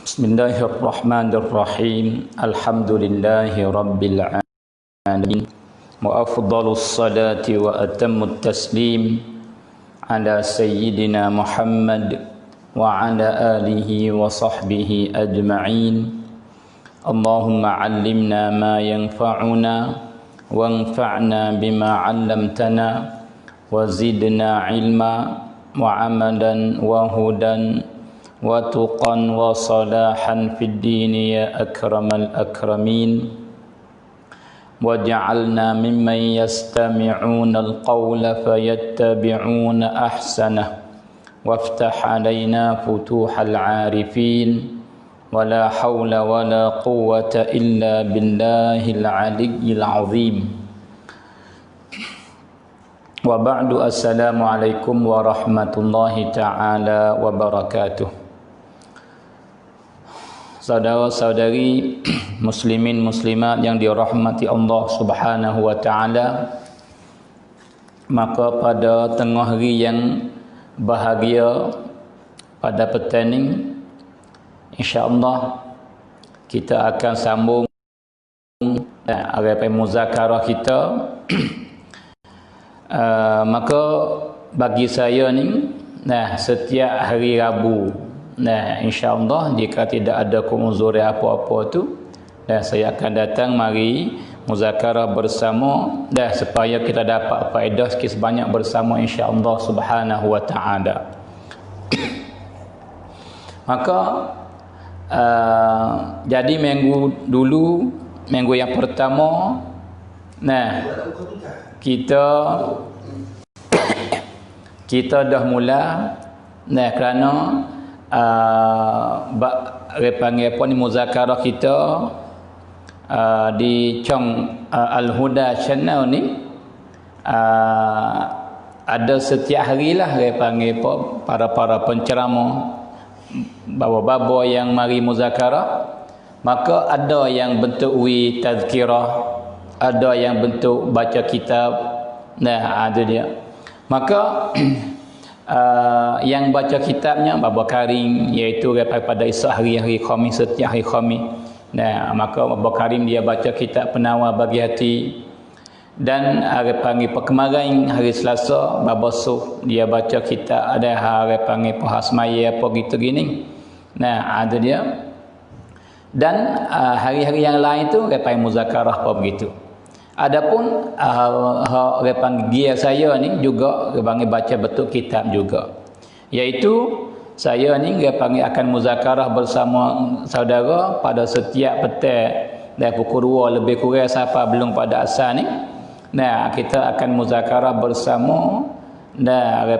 Bismillahirrahmanirrahim. Alhamdulillahi rabbil alamin. Wa afdhalus salati wa atammut taslim ala sayyidina Muhammad wa ala alihi wa sahbihi ajma'in. Allahumma 'allimna ma yanfa'una wanfa'na bima 'allamtana wa zidna 'ilma wa 'amalan wa hudan wa tuqan wa salahan fid din ya akramal akramin. Waj'alna mimman yastami'una al-qawla fayattabi'una ahsanah waftah 'alaina futuhal 'arifin wa la hawla wa la quwwata illa billahil 'aliyyil 'azim. Wa ba'du, assalamu alaikum warahmatullahi ta'ala wabarakatuh. Saudara-saudari muslimin muslimat yang dirahmati Allah Subhanahu wa taala, maka pada tengah hari yang bahagia pada petang ini, insya-Allah kita akan sambung muzakarah kita. Maka bagi saya ni, setiap hari Rabu, insya-Allah jika tidak ada uzur apa-apa tu, saya akan datang mari muzakarah bersama supaya kita dapat faedah sikit sebanyak bersama insya-Allah Subhanahu wa taala. Maka jadi minggu yang pertama kita dah mula kerana panggil apa ni muzakarah kita di Chong Al-Huda channel ni ada setiap harilah panggil apa para penceramah baba-baba yang mari muzakarah. Maka ada yang bentuk tazkirah, ada yang bentuk baca kitab. Ada dia. Maka yang baca kitabnya Baba Karim, iaitu pada esok hari Khamis, setiap hari Khamis. Maka Baba Karim dia baca kitab Penawar Bagi Hati. Dan panggil kemarin hari Selasa Baba Suh dia baca kitab ada panggil Hasmaya apa gitu gini. Ada dia. Dan hari-hari yang lain tu panggil muzakarah apa begitu. Adapun panggil saya ni juga panggil baca betul kitab juga. Iaitu saya ni panggil akan muzakarah bersama saudara pada setiap petang dari pukul 2 lebih kurang sampai belum pada asar ni. Kita akan muzakarah bersama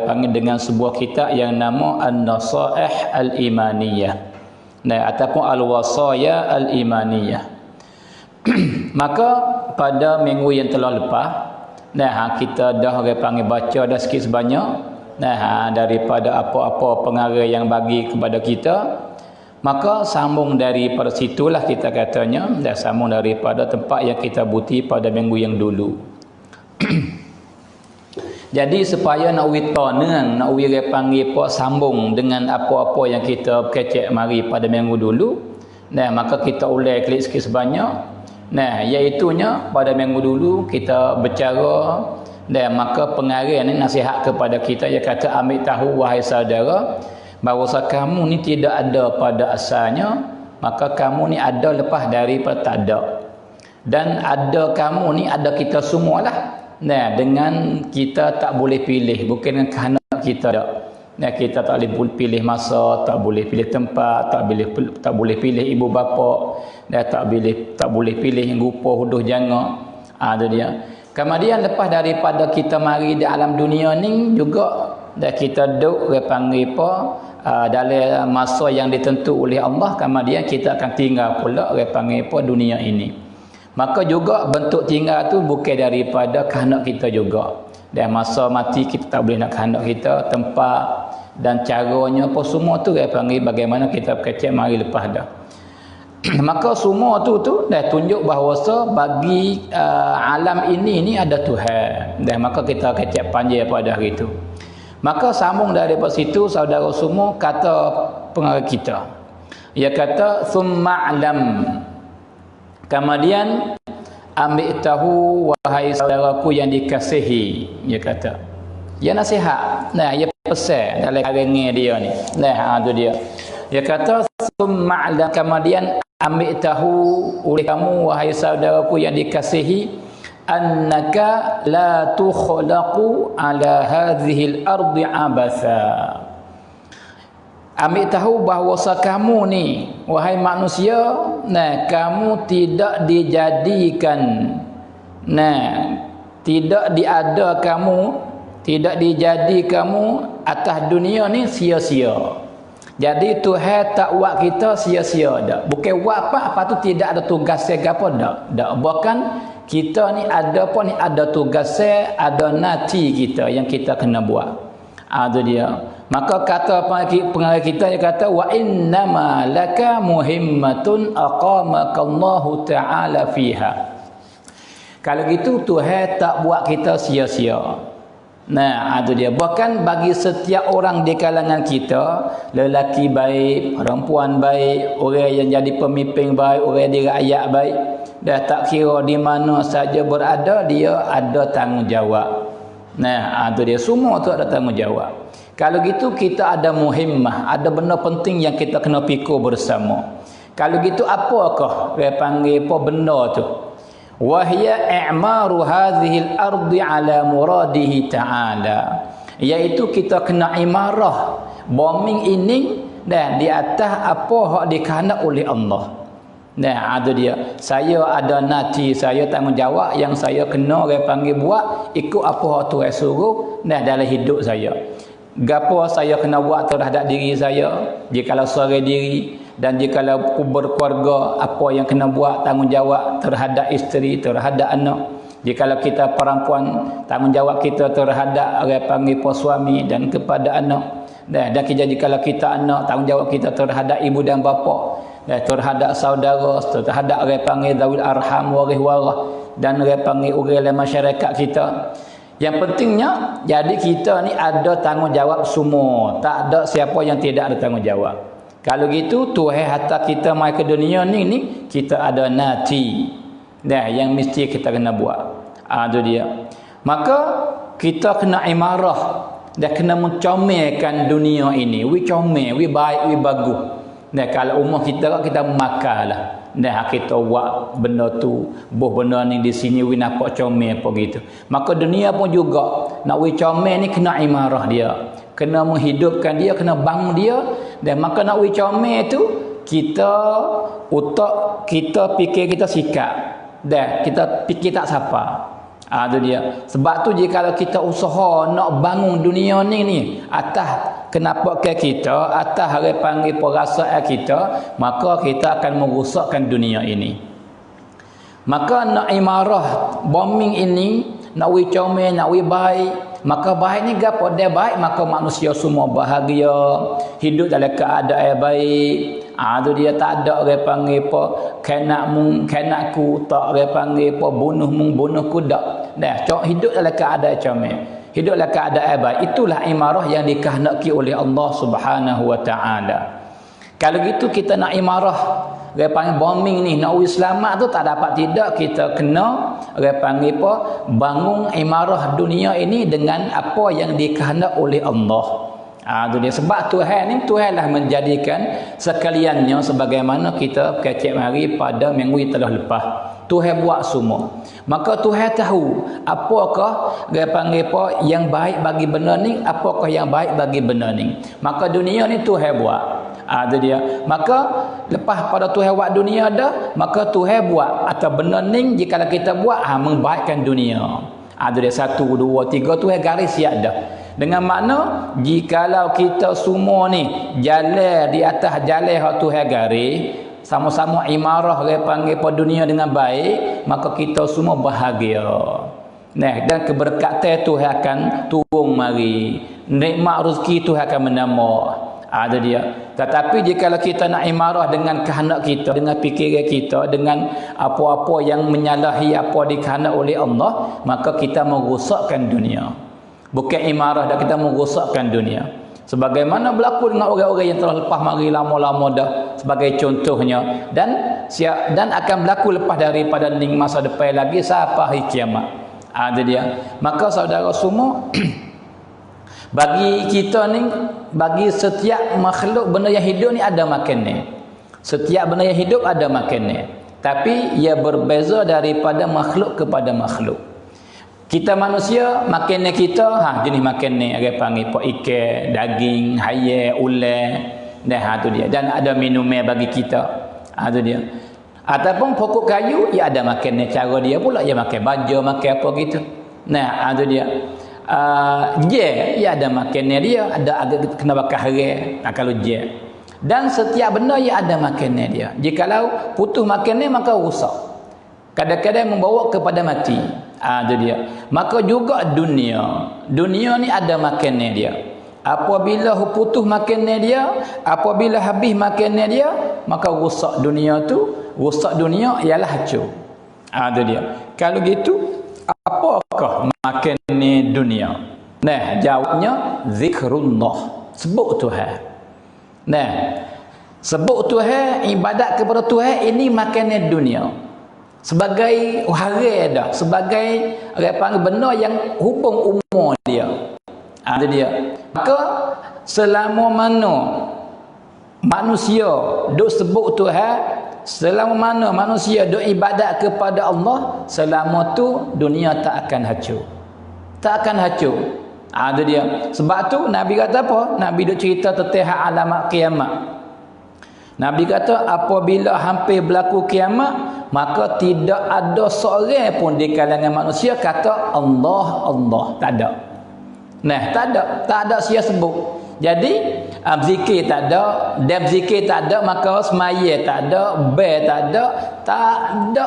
panggil dengan sebuah kitab yang nama An-Nasaih Al-Imaniyah ataupun Al-Wasaya Al-Imaniyah. Maka pada minggu yang telah lepas kita dah panggil baca dah sikit sebanyak daripada apa-apa pengarah yang bagi kepada kita. Maka sambung daripada situlah kita katanya, sambung daripada tempat yang kita buti pada minggu yang dulu. Jadi supaya nak panggil sambung dengan apa-apa yang kita kecek mari pada minggu dulu, maka kita ulai klik sikit sebanyak. Iaitunya pada minggu dulu kita bercara maka pengarah ni nasihat kepada kita, dia kata ambil tahu wahai saudara bahawa kamu ni tidak ada pada asalnya, maka kamu ni ada lepas daripada tak ada. Dan ada kamu ni ada kita semualah. Dengan kita tak boleh pilih, bukan kerana kita ada. Kita tak boleh pilih masa, tak boleh pilih tempat, tak boleh pilih ibu bapa, tak boleh pilih rupa huduh janga. Ada dia. Kemudian lepas daripada kita mari di alam dunia ni juga kita duduk panggil dalam masa yang ditentu oleh Allah, kemudian kita akan tinggal pula panggil dunia ini. Maka juga bentuk tinggal tu bukan daripada kehendak kita juga. Dan masa mati kita tak boleh nak kehendak kita, tempat dan caranya apa semua tu panggil bagaimana kita kecek mari lepas dah. Maka semua tu dah tunjuk bahawa bagi alam ini ada Tuhan. Dan maka kita kecek panjang pada hari itu. Maka sambung daripada situ saudara semua, kata pengarang kita. Ia kata summa alam. Kemudian ambil tahu wahai saudaraku yang dikasihi. Ia kata. Ia nasihat. Nah, ia pesan dalam karangan dia ni. Nah, tu dia. Ia kata summa alam, kemudian ambil tahu oleh kamu wahai saudaraku yang dikasihi, annaka la tukhlaqu ala hadhihi al-ardi abatha. Ambil tahu bahawa kamu ni wahai manusia, nah kamu tidak dijadikan, nah tidak diada kamu, tidak dijadi kamu atas dunia ni sia-sia. Jadi Tuhan tak buat kita sia-sia dak. Bukan buat apa tu tidak ada tugas apa dak. Dak. Bahkan kita ni ada apa ni, ada tugas, ada nanti kita yang kita kena buat. Itu dia. Maka kata pengarang kita, dia kata wa innama laka muhimmatun aqamakallahu ta'ala fiha. Kalau gitu Tuhan tak buat kita sia-sia. Nah, itu dia. Bahkan bagi setiap orang di kalangan kita, lelaki baik, perempuan baik, orang yang jadi pemimpin baik, orang di rakyat baik, dah tak kira di mana saja berada, dia ada tanggungjawab. Nah, itu dia. Semua tu ada tanggungjawab. Kalau gitu kita ada muhimmah, ada benda penting yang kita kena fikir bersama. Kalau gitu apakah dia panggil apa benda tu? Wahya i'maru hadhil ardi ala muradihi ta'ala, iaitu kita kena imarah bombing ini dan di atas apa hak dikehendak oleh Allah. Nah, itu dia. Saya ada nanti, saya tanggungjawab yang saya kena orang panggil buat ikut apa hak Tuhan suruh dalam hidup saya. Gapo saya kena buat terhadap diri saya, jikalau seorang diri, dan jikalau berkeluarga, apa yang kena buat tanggungjawab terhadap isteri, terhadap anak. Jikalau kita perempuan, tanggungjawab kita terhadap orang panggil suami dan kepada anak. Dan jikalau kita anak, tanggungjawab kita terhadap ibu dan bapa, dan terhadap saudara, terhadap orang panggil zawil arham, waris warah, dan orang panggil orang masyarakat kita. Yang pentingnya, jadi kita ni ada tanggungjawab semua. Tak ada siapa yang tidak ada tanggungjawab. Kalau gitu, Tuhan hantar kita mai ke dunia ni kita ada nanti. Dah, yang mesti kita kena buat. Itu dia. Maka, kita kena imarah. Dan kena mencomelkan dunia ini. We comel, we baik, we bagus. Dan kalau umur kita makan lah. Dah kita buat benda tu, boh benda ni di sini we nampak comel apa gitu. Maka dunia pun juga nak we comel ni kena imarah dia, kena menghidupkan dia, kena bangun dia. Dan maka nak we comel tu kita otak kita fikir kita sikap, dan kita fikir tak siapa. Itu dia. Sebab tu jika kita usaha nak bangun dunia ni atas kenapa ke kita, atas hari panggil perasaan kita, maka kita akan merosakkan dunia ini. Maka nak imarah bombing ini, nak we comel, nak we baik, maka baik ni gapo dia baik, maka manusia semua bahagia, hidup dalam keadaan baik. Itu dia. Tak ada orang panggil apa kenakku, tak orang panggil apa bunuhku dak. Dah, hidup dalam keadaan comel, hidup dalam keadaan baik. Itulah imarah yang dikehendaki oleh Allah Subhanahu wa taala. Kalau gitu kita nak imarah, orang panggil bombing ni, nak selamat tu tak dapat tidak, kita kena orang panggil apa, bangun imarah dunia ini dengan apa yang dikehendak oleh Allah. Itu dia. Sebab Tuhan lah menjadikan sekaliannya sebagaimana kita kecek hari pada minggu telah lepas. Tuhan buat semua. Maka Tuhan tahu apakah dia panggil apa yang baik bagi benda ni, apakah yang baik bagi benda ni. Maka dunia ni Tuhan buat. Itu dia. Maka lepas pada Tuhan buat dunia dah, maka Tuhan buat atau benda ni jika kita buat membaikkan dunia. Itu dia. 1, 2, 3 Tuhan garis siap dah. Dengan makna jikalau kita semua ni jalan di atas jalan hak Tuhan garis, sama-sama imarah dia panggil pada dunia dengan baik, maka kita semua bahagia. Nah, dan keberkatan Tuhan akan turun mari. Nikmat rezeki Tuhan akan menambah. Ada dia. Tetapi jika kita nak imarah dengan kehendak kita, dengan fikiran kita, dengan apa-apa yang menyalahi apa dikehendak oleh Allah, maka kita merosakkan dunia. Bukan imarah dah kita merosakkan dunia. Sebagaimana berlaku dengan orang-orang yang telah lepas mari lama-lama dah sebagai contohnya, dan akan berlaku lepas daripada ning masa depan lagi sampai hari kiamat. Itu dia. Maka saudara semua bagi kita ni, bagi setiap makhluk benda yang hidup ni ada makannya. Setiap benda yang hidup ada makannya. Tapi ia berbeza daripada makhluk kepada makhluk. Kita manusia, makannya kita, jenis makannya orang panggil pok ikan, daging, hayat, ular. Tu dia. Dan ada minumnya bagi kita. Tu dia. Ataupun pokok kayu, ia ada makannya cara dia pula. Ia makan baja, makan apa gitu. Tu dia. Ia ada makannya dia. Ada agak kena bakar haram. Kalau je. Dan setiap benda ia ada makannya dia. Jikalau putus makannya, maka rusak. Kadang-kadang membawa kepada mati. Itu dia. Maka juga dunia. Dunia ni ada makannya dia. Apabila putus makannya dia, apabila habis makannya dia, maka rusak dunia tu. Rusak dunia ialah hancur. Itu dia. Kalau gitu, apakah makannya dunia? Jawabnya zikrullah. Sebut Tuhan. Sebut Tuhan, ibadat kepada Tuhan, ini makannya dunia. Sebagai hari dah, sebagai benda yang hubung umur dia. Itu dia. Maka selama mana manusia duk sebut Tuhan, selama mana manusia duk ibadat kepada Allah, selama tu dunia tak akan hancur. Tak akan hancur. Itu dia. Sebab tu Nabi kata apa? Nabi duk cerita tentang alamat kiamat. Nabi kata apabila hampir berlaku kiamat, maka tidak ada seorang pun di kalangan manusia kata Allah, Allah. Tak ada. Tak ada sia sebut. Jadi zikir tak ada, dab zikir tak ada, maka semaya tak ada, bel tak ada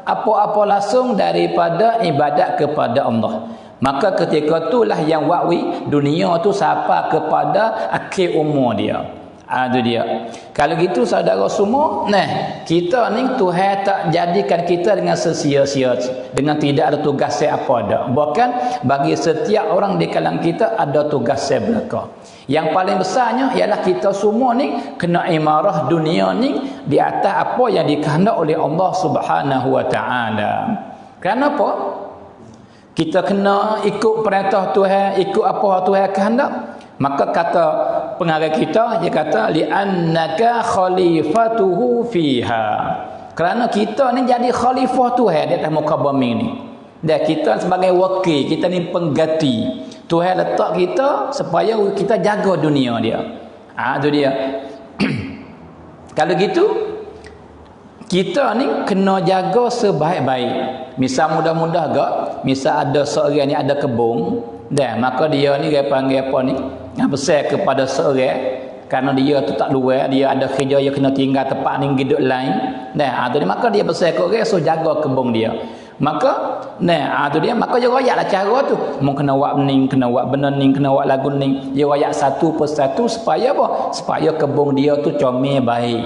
apa-apa langsung daripada ibadat kepada Allah. Maka ketika itulah yang wakwi dunia tu sampai kepada akhir umur dia. Itu dia. Kalau gitu saudara semua, kita ni Tuhan tak jadikan kita dengan sesia-sia, dengan tidak ada tugas apa dah. Bahkan bagi setiap orang di kalangan kita ada tugas belaka. Yang paling besarnya ialah kita semua ni kena imarah dunia ni di atas apa yang dikehendak oleh Allah Subhanahu Wa Taala. Kenapa? Kita kena ikut perintah Tuhan, ikut apa Tuhan kehendak. Maka kata pengarang kita, dia kata li'annaka khalifatuhu fiha. Kerana kita ni jadi khalifah Tuhan di atas muka bumi ni. Dan kita sebagai wakil, kita ni pengganti. Tuhan letak kita supaya kita jaga dunia dia. Itu dia. Kalau gitu, kita ni kena jaga sebaik-baik. Misal mudah-mudah gak, misal ada seorang ni ada kebun, dan maka dia ni dia panggil apa ni? Besar kepada seorang, kerana dia tu tak luar, dia ada kerja, dia kena tinggal tempat ni hidup lain. Maka dia besar ke orang, so jaga kebun dia. Maka tu dia, maka dia royak lah cara tu. Mau kena buat bening, kena buat benda ni, kena buat lagu ni. Dia royak satu persatu supaya apa? Supaya kebun dia tu comel baik.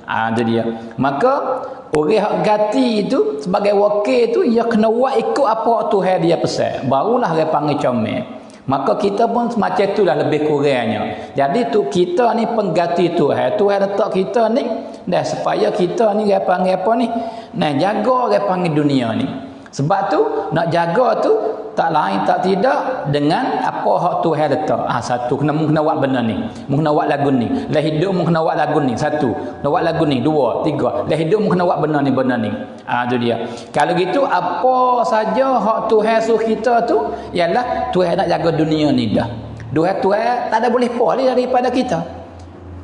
Itu dia. Maka orang hak gati itu sebagai wakil tu, dia kena buat ikut apa Tuhan dia pesan. Barulah dia panggil comel. Maka kita pun semacam itulah lebih kurangnya. Jadi tu kita ni pengganti Tuhan. Tuhan letak kita ni dah supaya kita ni dia panggil apa ni? Jaga dia panggil dunia ni. Sebab tu nak jaga tu tak lain tak tidak dengan apa hak Tuhan letak. Satu kena buat benda ni, kena buat lagu ni. Lah hidup kena buat lagu ni. Satu, nak buat lagu ni. Dua, tiga. Lah hidup kena buat benda ni, benda ni. Itu dia. Kalau gitu apa saja hak Tuhan suruh kita tu ialah Tuhan nak jaga dunia ni dah. Tuhan tak ada boleh boleh daripada kita.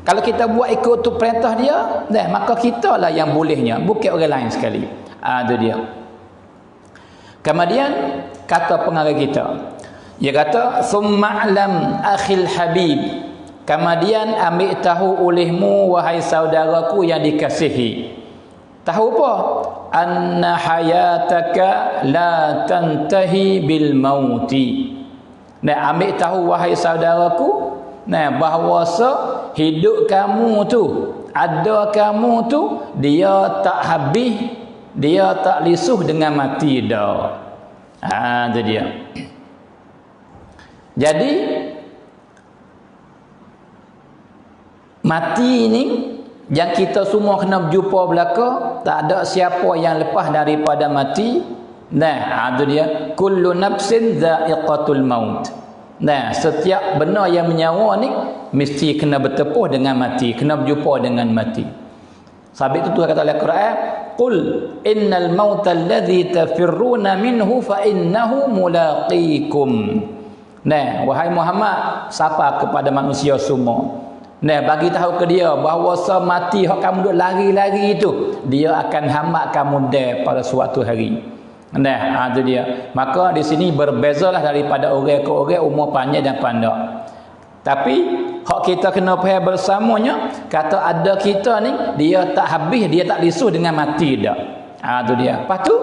Kalau kita buat ikut tu perintah dia, maka kita lah yang bolehnya, bukan orang lain sekali. Itu dia. Kemudian kata pengarang kita, dia kata summa alam akhil habib, kemudian ambil tahu olehmu wahai saudaraku yang dikasihi, tahu apa? Anna hayataka la tantahi bil mauti. Ambil tahu wahai saudaraku, bahawasa hidup kamu tu, ada kamu tu, dia tak habis, dia tak lisuh dengan mati dah. Itu dia. Jadi mati ini yang kita semua kena berjumpa belaka, tak ada siapa yang lepas daripada mati. Nah, itu dia, kullu nafsin dha'iqatul maut. Nah, setiap benda yang menyawa ni mesti kena bertepuh dengan mati, kena berjumpa dengan mati. Sebab itu Tuhan kata dalam Quran, qul innal mauta alladhi tafirruna minhu fa innahu mulaqikum. Nah, wahai Muhammad, sapa kepada manusia semua. Nah, bagi tahu ke dia bahawa semati hak kamu duk lari-lari itu, dia akan hambat kamu pada suatu hari. Nah, itu dia. Maka di sini berbezalah daripada orang ke orang, umur panjang dan pendek. Tapi hak kita kena faham bersamanya, kata ada kita ni dia tak habis, dia tak lisuh dengan mati dak. Itu dia. Lepas tu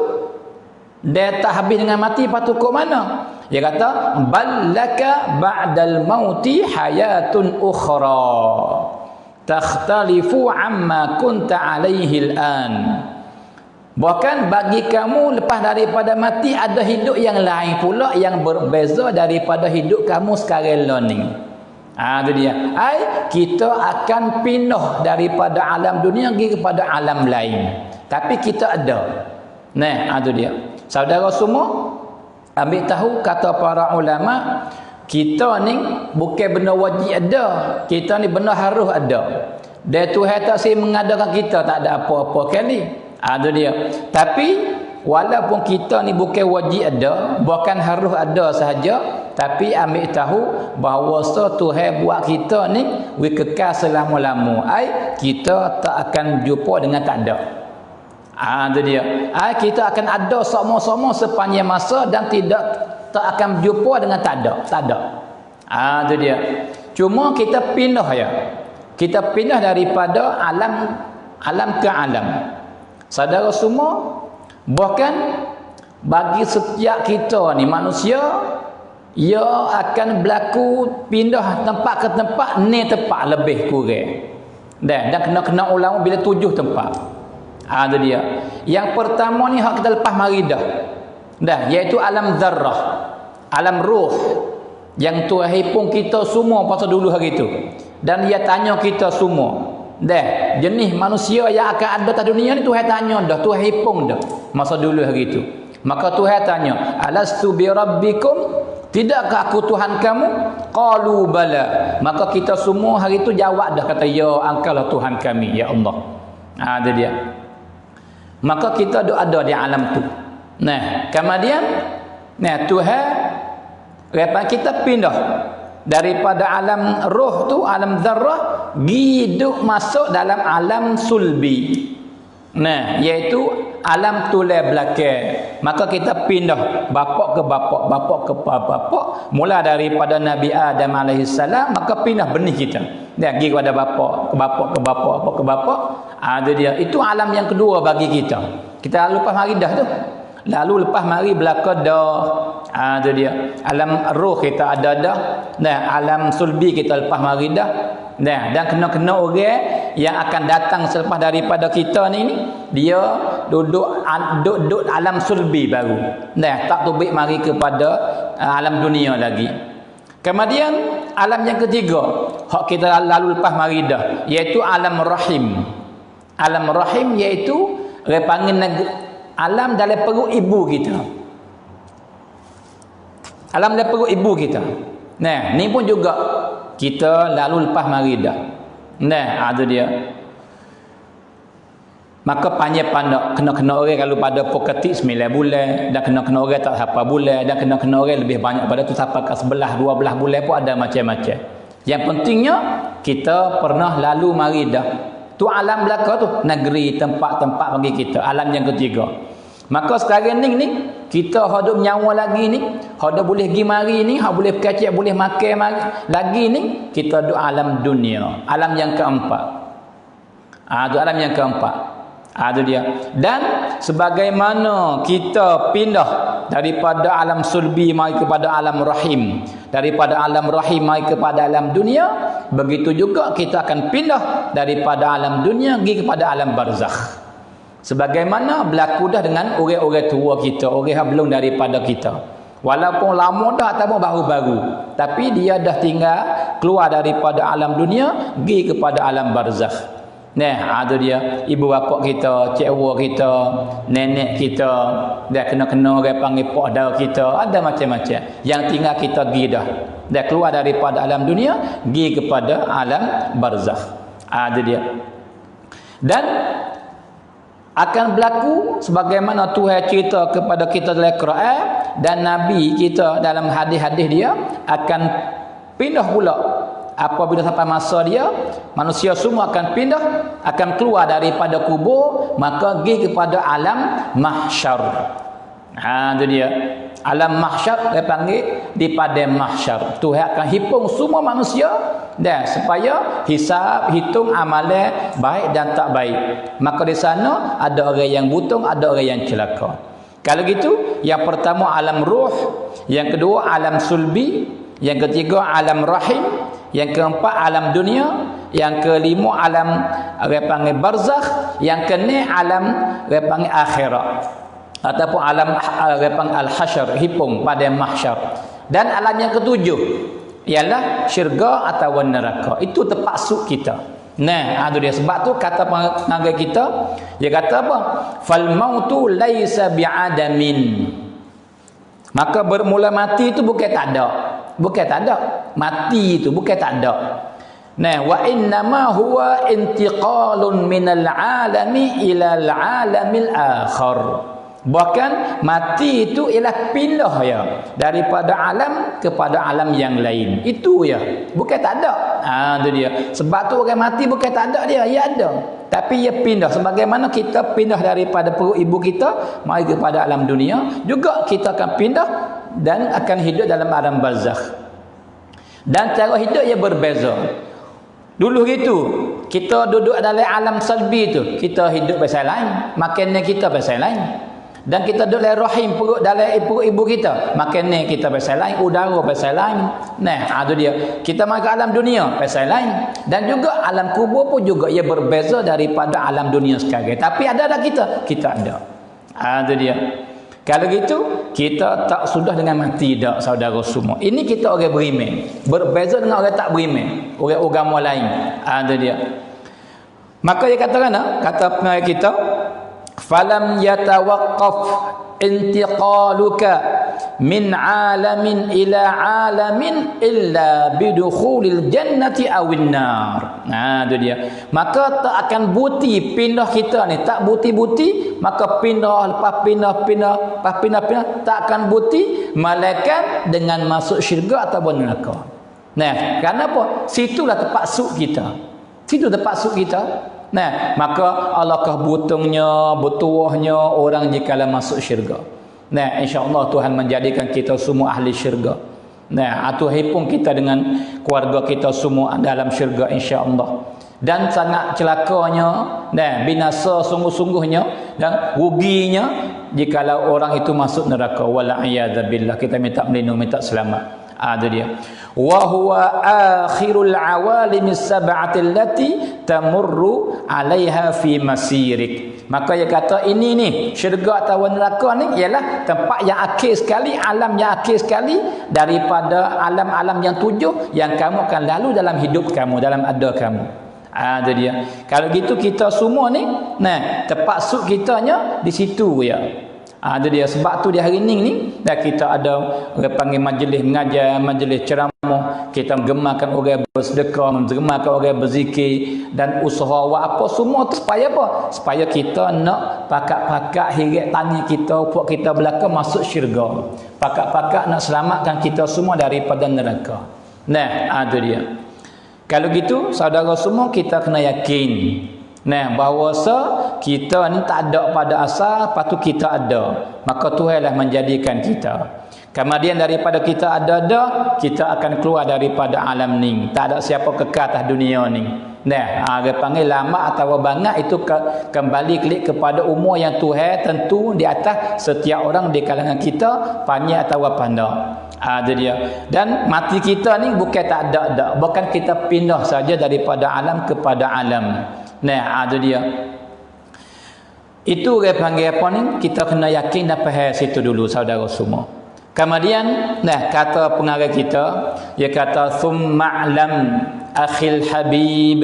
dia tak habis dengan mati, lepas tu kok mana? Dia kata ballaka ba'dal mauti hayatun ukhra takhtalifu amma kunta alaihi al'an. Bahkan bagi kamu lepas daripada mati ada hidup yang lain pula yang berbeza daripada hidup kamu sekarang ni. Itu dia. Kita akan pindah daripada alam dunia pergi kepada alam lain. Tapi kita ada. Nah, itu dia. Saudara semua, ambil tahu kata para ulama, kita ni bukan benda wajib ada, kita ni benda harus ada. Dan Tuhan tak sih mengadakan kita tak ada apa-apa kali. Itu dia. Tapi walaupun kita ni bukan wajib ada, bukan harus ada sahaja, tapi ambil tahu bahawa Tuhan buat kita ni kekal selama-lama. Kita tak akan jumpa dengan tak ada. Itu dia. Kita akan ada sama-sama sepanjang masa dan tak akan berjumpa dengan tak ada. Tak ada. Itu dia. Cuma kita pindah ya. Kita pindah daripada alam ke alam. Saudara semua, bahkan bagi setiap kita ni manusia, ia akan berlaku pindah tempat ke tempat, ni tempat lebih kurang. Dan kena ulama bila 7 tempat. Itu dia. Yang pertama ni hak kita lepas mari dah, iaitu alam zarrah, alam ruh, yang Tuhan hipung kita semua pasal dulu hari itu. Dan dia tanya kita semua, dah jenis manusia yang akan ada di dunia ni Tuhan tanya dah, Tuhan hipung dah masa dulu hari itu. Maka Tuhan tanya, alastu bi rabbikum, tidakkah aku Tuhan kamu? Qalu bala. Maka kita semua hari itu jawab dah, kata ya, engkaulah Tuhan kami ya Allah. Itu dia. Maka kita ada di alam tu. Nah, kemudian Tuhan kita pindah daripada alam roh tu, alam zarrah, hidup masuk dalam alam sulbi. Iaitu alam tulang belakang. Maka kita pindah bapak ke bapak, bapak ke bapak, mula daripada Nabi Adam AS, maka pindah benih kita. Dia pergi kepada bapak, ke bapak, ke bapak, bapak ke bapak. Itu dia. Itu alam yang kedua bagi kita. Kita lalu lepas mari dah tu. Lalu lepas mari belaka dah. Itu dia. Alam roh kita ada dah. Alam sulbi kita lepas mari dah. Dan kena orang yang akan datang selepas daripada kita ni, dia duduk alam sulbi baru. Tak tubik mari kepada alam dunia lagi. Kemudian alam yang ketiga, hak kita lalu lepas mari dah, iaitu alam rahim. Alam rahim iaitu orang panggil alam dalam perut ibu kita. Alam dalam perut ibu kita. Ni pun juga kita lalu lepas mari dah. Itu dia. Maka panjang pandang kena orang kalau pada poketik 9 bulan, dan kena orang tak berapa bulan, dan kena orang lebih banyak pada tu sampai ke 11 12 bulan pun ada macam-macam. Yang pentingnya kita pernah lalu mari dah. Tu alam belaka tu, negeri, tempat-tempat bagi kita, alam yang ketiga. Maka sekarang ni kita hidup nyawa lagi ni, hidup boleh pergi mari ni, hak boleh kacik, boleh makan lagi ni, kita duduk alam dunia, alam yang keempat. Itu alam yang keempat. Itu dia. Dan sebagaimana kita pindah daripada alam sulbi mari kepada alam rahim, daripada alam rahim mari kepada alam dunia, begitu juga kita akan pindah daripada alam dunia pergi kepada alam barzakh. Sebagaimana berlaku dah dengan orang-orang tua kita, orang yang belum daripada kita. Walaupun lama dah ataupun baru-baru, tapi dia dah tinggal keluar daripada alam dunia pergi kepada alam barzakh. Nah, ada dia ibu bapa kita, cikgu kita, nenek kita, dah kena-kena orang panggil pak dau kita, ada macam-macam. Yang tinggal kita pergi dah keluar daripada alam dunia pergi kepada alam barzakh. Ada dia. Dan akan berlaku sebagaimana Tuhan cerita kepada kita dalam Quran dan Nabi kita dalam hadis-hadis dia akan pindah pula. Apabila sampai masa dia, manusia semua akan pindah, akan keluar daripada kubur, maka pergi kepada alam mahsyar. Itu dia. Alam mahsyar dia panggil di padang mahsyar. Tuhan akan himpun semua manusia dan supaya hisab, hitung amalan baik dan tak baik. Maka di sana ada orang yang buntung, ada orang yang celaka. Kalau gitu, yang pertama alam ruh, yang kedua alam sulbi, yang ketiga alam rahim, yang keempat alam dunia, yang kelima alam orang panggil barzakh, yang keenam alam orang panggil akhirat ataupun alam al-hasyar, hipung pada mahsyar. Dan alam yang ketujuh ialah syurga atau neraka. Itu tempat suk kita. Nah, itu dia. Sebab tu kata pengajar kita, dia kata apa? Fal mautu laisa bi'adamin. Maka bermula mati itu bukan tak ada. Bukan tak ada. Mati itu bukan tak ada. Nah, wa innama huwa intiqalun minal alami ilal alamil akhar. Bahkan mati itu ialah pindah ya daripada alam kepada alam yang lain. Itu ya. Bukan tak ada. Itu dia. Sebab tu orang mati bukan tak ada dia, ia ada. Tapi ia pindah sebagaimana kita pindah daripada perut ibu kita mari kepada alam dunia, juga kita akan pindah dan akan hidup dalam alam barzakh. Dan cara hidup ia berbeza. Dulu gitu, kita duduk dalam alam salbi itu, kita hidup pasal lain, makannya kita pasal lain. Dan kita duduk dalam rahim dalam perut ibu kita, makannya kita pasal lain, udara pasal lain. Nah, itu dia. Kita mari ke alam dunia pasal lain. Dan juga alam kubur pun juga ia berbeza daripada alam dunia sekarang. Tapi ada kita? Kita ada. Itu dia. Kalau gitu, kita tak sudah dengan mati dak saudara semua. Ini kita orang beriman. Berbeza dengan orang tak beriman, orang agama lain. Itu dia. Maka dia katakan, kata pengajar kita, falam yatawaqqaf intiqaluka min alamin ila alamin illa bidukhulil jannati awin nar. Itu dia. Maka tak akan buti pindah kita ni, tak buti-buti, maka pindah lepas pindah tak akan buti malaikat dengan masuk syurga ataupun neraka. Nah, kenapa? Situlah tempat suk kita. Situ tempat suk kita. Nah, maka Allahkah butungnya, betuahnya orang jikalau masuk syurga. Nah, insya-Allah Tuhan menjadikan kita semua ahli syurga. Nah, Tuhan pun kita dengan keluarga kita semua dalam syurga insya-Allah. Dan sangat celakanya, nah, binasa sungguh-sungguhnya dan ruginya jikalau orang itu masuk neraka. Wal a'yadzabillah. Kita minta melindung, minta selamat. Ada dia. Wa huwa akhirul awalimis sab'ati allati tamurru 'alaiha fi masirik. Maka dia kata ini ni syurga atau neraka ni ialah tempat yang akhir sekali, alam yang akhir sekali daripada alam-alam yang tujuh yang kamu akan lalu dalam hidup kamu, dalam ada kamu. Ada dia. Kalau gitu kita semua ni, nah, tempat suk kitanya di situ ya. Ada dia. Sebab tu di hari ni dah kita ada orang panggil majlis mengajar, majlis ceramah, kita gemakan orang bersedekah, gemakan orang berzikir dan usaha apa semua tu supaya apa? Supaya kita nak pakak-pakak hirat tani kita, puak kita belaka masuk syurga. Pakak-pakak nak selamatkan kita semua daripada neraka. Nah, ada dia. Kalau gitu saudara semua kita kena yakin, nah, bahawa kita ni tak ada pada asal, lepas tu kita ada. Maka Tuhanlah menjadikan kita. Kemudian daripada kita ada, kita akan keluar daripada alam ni. Tak ada siapa kekal atas dunia ni. Nah, dia panggil lama atau banyak itu kembali klik kepada umur yang Tuhan tentu di atas setiap orang di kalangan kita, panjang atau pandai. Ada dia. Dan mati kita ni bukan tak ada, bukan kita pindah saja daripada alam kepada alam. Nah, ada dia. Itu dia panggil apa ni? Kita kena yakin dan faham situ dulu saudara semua. Kemudian kata pengarang kita, dia kata summa'lam akhil habib,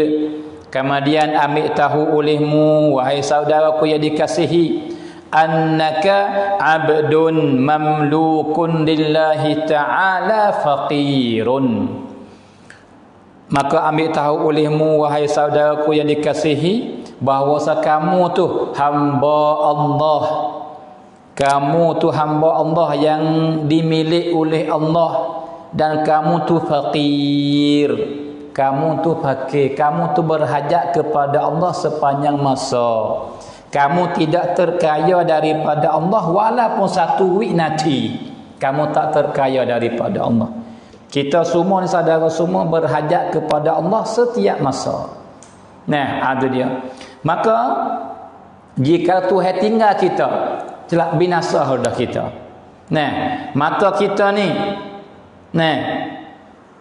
kemudian ambil tahu olehmu wahai saudaraku yang dikasihi, annaka abdun mamlukun lillahi ta'ala faqirun. Maka ambil tahu olehmu wahai saudaraku yang dikasihi, bahawa kamu tu hamba Allah. Kamu tu hamba Allah yang dimiliki oleh Allah, dan kamu tu fakir. Kamu tu fakir, kamu tu berhajat kepada Allah sepanjang masa. Kamu tidak terkaya daripada Allah walaupun satu winati. Kamu tak terkaya daripada Allah. Kita semua ni saudara semua berhajat kepada Allah setiap masa. Ada dia. Maka jika Tuhan tinggal kita, telah binasa dah kita. Mata kita ni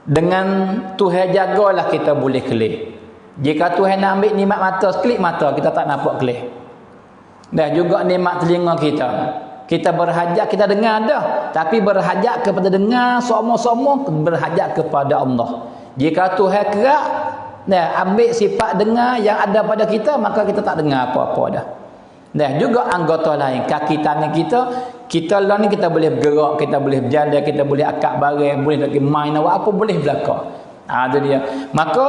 dengan Tuhan jagalah kita boleh kelih. Jika Tuhan nak ambil nikmat mata, sekelip mata kita tak nampak kelih. Dan juga nikmat telinga kita. Kita berhajat, kita dengar dah, tapi berhajat kepada dengar, semua berhajat kepada Allah. Jika Tuhan kerak ambil sifat dengar yang ada pada kita, maka kita tak dengar apa-apa dah. Juga anggota lain, kaki tangan kita lah ni kita boleh bergerak, kita boleh berjalan, kita boleh akak barang, boleh nak main apa boleh belaka. Itu dia. Maka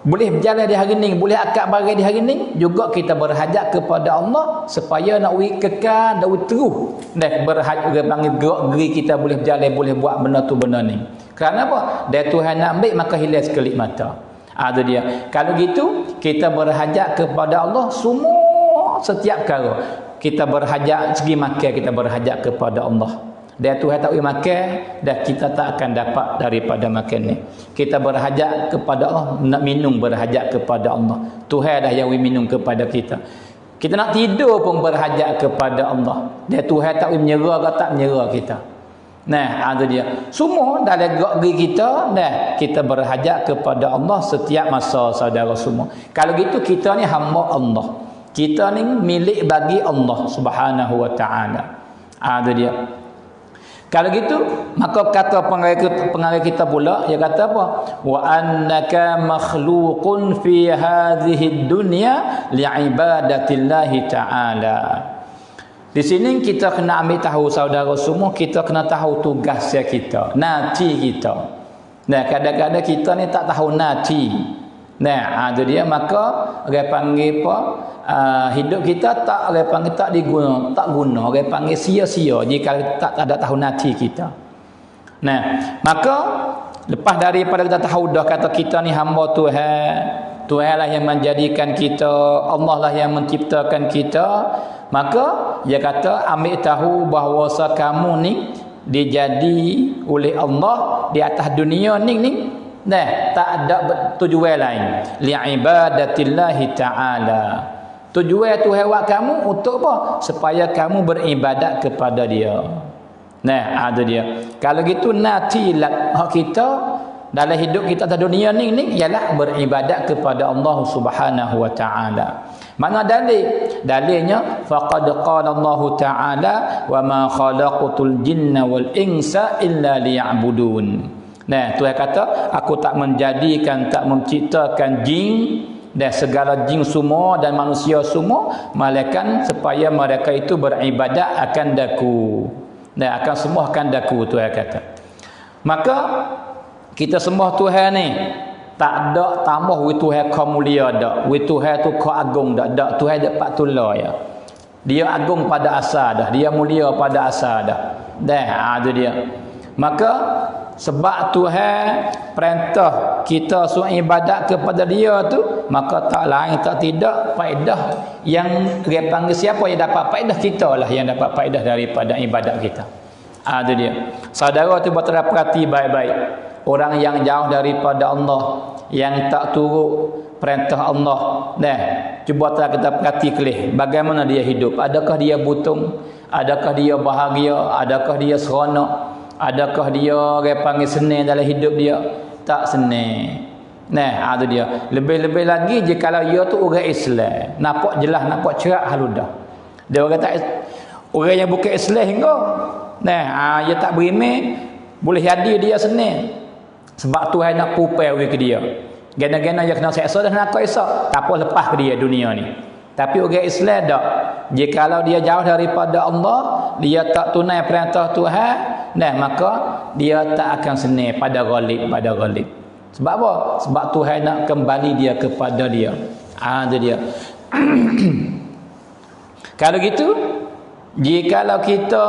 boleh berjalan di hari ni, boleh akak barang di hari ni, juga kita berhajat kepada Allah supaya nak kekal dan terus. Berhajat panggil gerak geri kita boleh berjalan, boleh buat benda tu benda ni. Kerana apa? Dia Tuhan nak ambil maka hilang sekelip mata. Itu dia. Kalau gitu kita berhajat kepada Allah semua setiap perkara. Kita berhajat segi makan, kita berhajat kepada Allah. Dan Tuhan tak boleh makan, dan kita tak akan dapat daripada makan ni. Kita berhajat kepada Allah, nak minum berhajat kepada Allah. Tuhan dah yang minum kepada kita. Kita nak tidur pun berhajat kepada Allah. Dan Tuhan tak boleh menyerah ke tak menyerah kita. Itu dia. Semua dalam gerak geri kita, kita berhajat kepada Allah setiap masa saudara semua. Kalau gitu kita ni hamba Allah. Kita ni milik bagi Allah Subhanahu wa ta'ala. Itu dia. Kalau gitu, maka kata pengarang kita pula, dia kata apa? Wa annaka makhluqun fi hadhihi dunya li'ibadatillahi ta'ala. Di sini kita kena ambil tahu saudara semua, kita kena tahu tugas kita, nati kita. Kadang-kadang kita ni tak tahu nati. Itu dia. Maka orang panggil apa? Hidup kita tak orang panggil tak guna, orang panggil sia-sia jika tak ada tahu nati kita. Maka lepas daripada kita tahu dah kata kita ni hamba Tuhan, Tuhan lah yang menjadikan kita, Allah lah yang menciptakan kita, maka dia kata ambil tahu bahawa kamu ni dijadi oleh Allah di atas dunia ni tak ada tujuan lain, li'ibadatillahi ta'ala. Tujuan Tuhan buat kamu untuk apa? Supaya kamu beribadat kepada Dia. Ada dia. Kalau gitu natilat hak kita dalam hidup kita di dunia ni ialah beribadat kepada Allah Subhanahu wa ta'ala. Mana dalil? Dalilnya faqad qala Allah ta'ala wa ma khalaqatul jinna wal insa illa liya'budun. Tuhan kata aku tak menjadikan, tak menciptakan jin dan segala jin semua dan manusia semua melainkan supaya mereka itu beribadat akan daku. Akan semua akan daku, Tuhan kata. Maka kita sembah Tuhan ni tak ada tambah wi Tuhan kau mulia dak, wi Tuhan tu kau agung dak, Tuhan dapat tula ya. Dia agung pada asal dah, dia mulia pada asal dah. Itu dia. Maka sebab Tuhan perintah kita suruh ibadat kepada Dia tu, maka tak lain tak tidak faedah yang dia panggil siapa yang dapat faedah, kita lah yang dapat faedah daripada ibadat kita. Itu dia. Saudara tu betul perhati baik-baik. Orang yang jauh daripada Allah, yang tak turut perintah Allah, cuba kita perhati kelih bagaimana dia hidup. Adakah dia butung? Adakah dia bahagia? Adakah dia seronok? Adakah dia orang panggil senang dalam hidup dia? Tak senang. Itu dia. Lebih-lebih lagi jika dia tu orang Islam, nampak jelas, nampak cerak haludah. Dia orang tak Orang yang bukan Islam hingga dia tak beriman, boleh jadi dia senang. Sebab Tuhan nak pupai orang ke dia. Gana-gana dia kena seksa dan nak esok, tak apa lepas ke dia dunia ni. Tapi orang Islam tak. Jikalau dia jauh daripada Allah, dia tak tunai perintah Tuhan, maka dia tak akan senang pada ghalib. Sebab apa? Sebab Tuhan nak kembali dia kepada dia. Itu dia. Kalau gitu, jikalau kita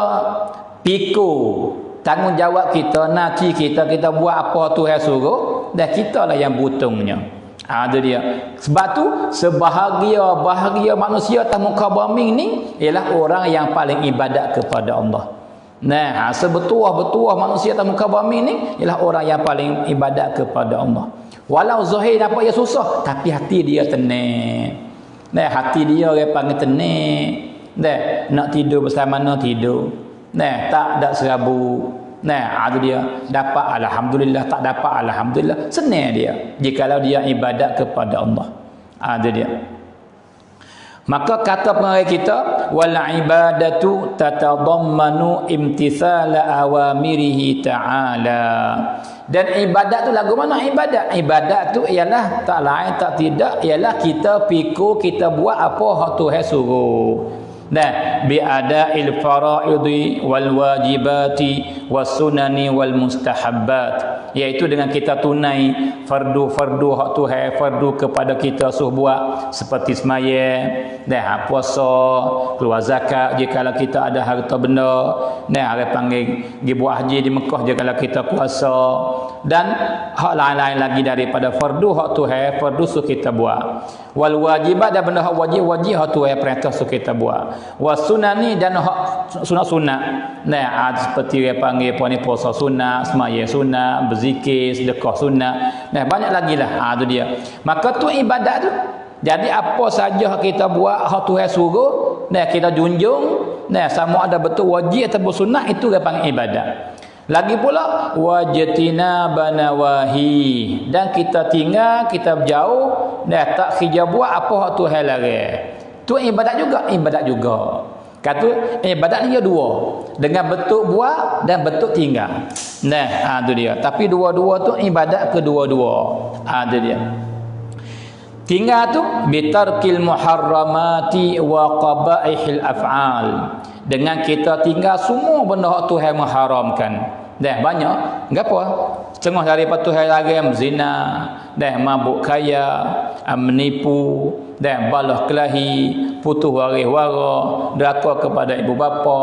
pikul tanggungjawab kita, naci kita buat apa Tuhan suruh, dan kita lah yang butungnya. Itu dia. Sebab tu sebahagia manusia atas muka bumi ni ialah orang yang paling ibadat kepada Allah. Sebetul-betul manusia atas muka bumi ni ialah orang yang paling ibadat kepada Allah. Walau zahir nampak dia susah, tapi hati dia tenang. Hati dia orang panggil tenang. Nak tidur bersama nak tidur. Tak ada serabut. Itu dia. Dapat alhamdulillah, tak dapat alhamdulillah. Senang dia jikalau dia ibadat kepada Allah. Itu dia. Maka kata pengarang kita, wal ibadatu tatadammanu imtithala awamirihi ta'ala. Dan ibadat tu lagu mana ibadat? Ibadat tu ialah tak lain tak tidak ialah kita pikul, kita buat apa hak Tuhan suruh. Bi ada'il fara'idhi wal wajibati was sunani wal mustahabbat, iaitu dengan kita tunai fardu-fardu hak Tuhan, fardu kepada kita suruh buat seperti sembahyang, puasa, keluar zakat jikalau kita ada harta benda, orang panggil pergi buat haji di Mekah jikalau kita puasa, dan hak lain-lain lagi daripada fardu hak Tuhan, fardu suruh kita buat. Wal wajibat, dan benda hak wajib hak Tuhan perintah suruh kita buat. Wasunani, dan hak sunat-sunat. Seperti dia panggil puasa sunat, sembahyang sunat, berzikir, sedekah sunat. Banyak lagi lah. Itu dia. Maka tu ibadat tu. Jadi apa saja kita buat hak Tuhan suruh, kita junjung, sama ada betul wajib ataupun sunat, itu dia panggil ibadat. Lagi pula wajtina banawahi, dan kita tinggal, kita jauh, tak kerja buat apa hak Tuhan larang. Tu ibadat juga. Kata ibadat ni dia dua. Dengan bentuk buat dan bentuk tinggal. Tu dia. Tapi dua-dua tu ibadat kedua-dua. Tu dia. Tinggal tu bitarkil muharramati wa qabaihil af'al. Dengan kita tinggal semua benda hak Tuhan mengharamkan. Banyak. Gapo? Setengah daripada Tuhan larang zina, mabuk kaya, menipu, balah kelahi, putus waris wara, deraka kepada ibu bapa,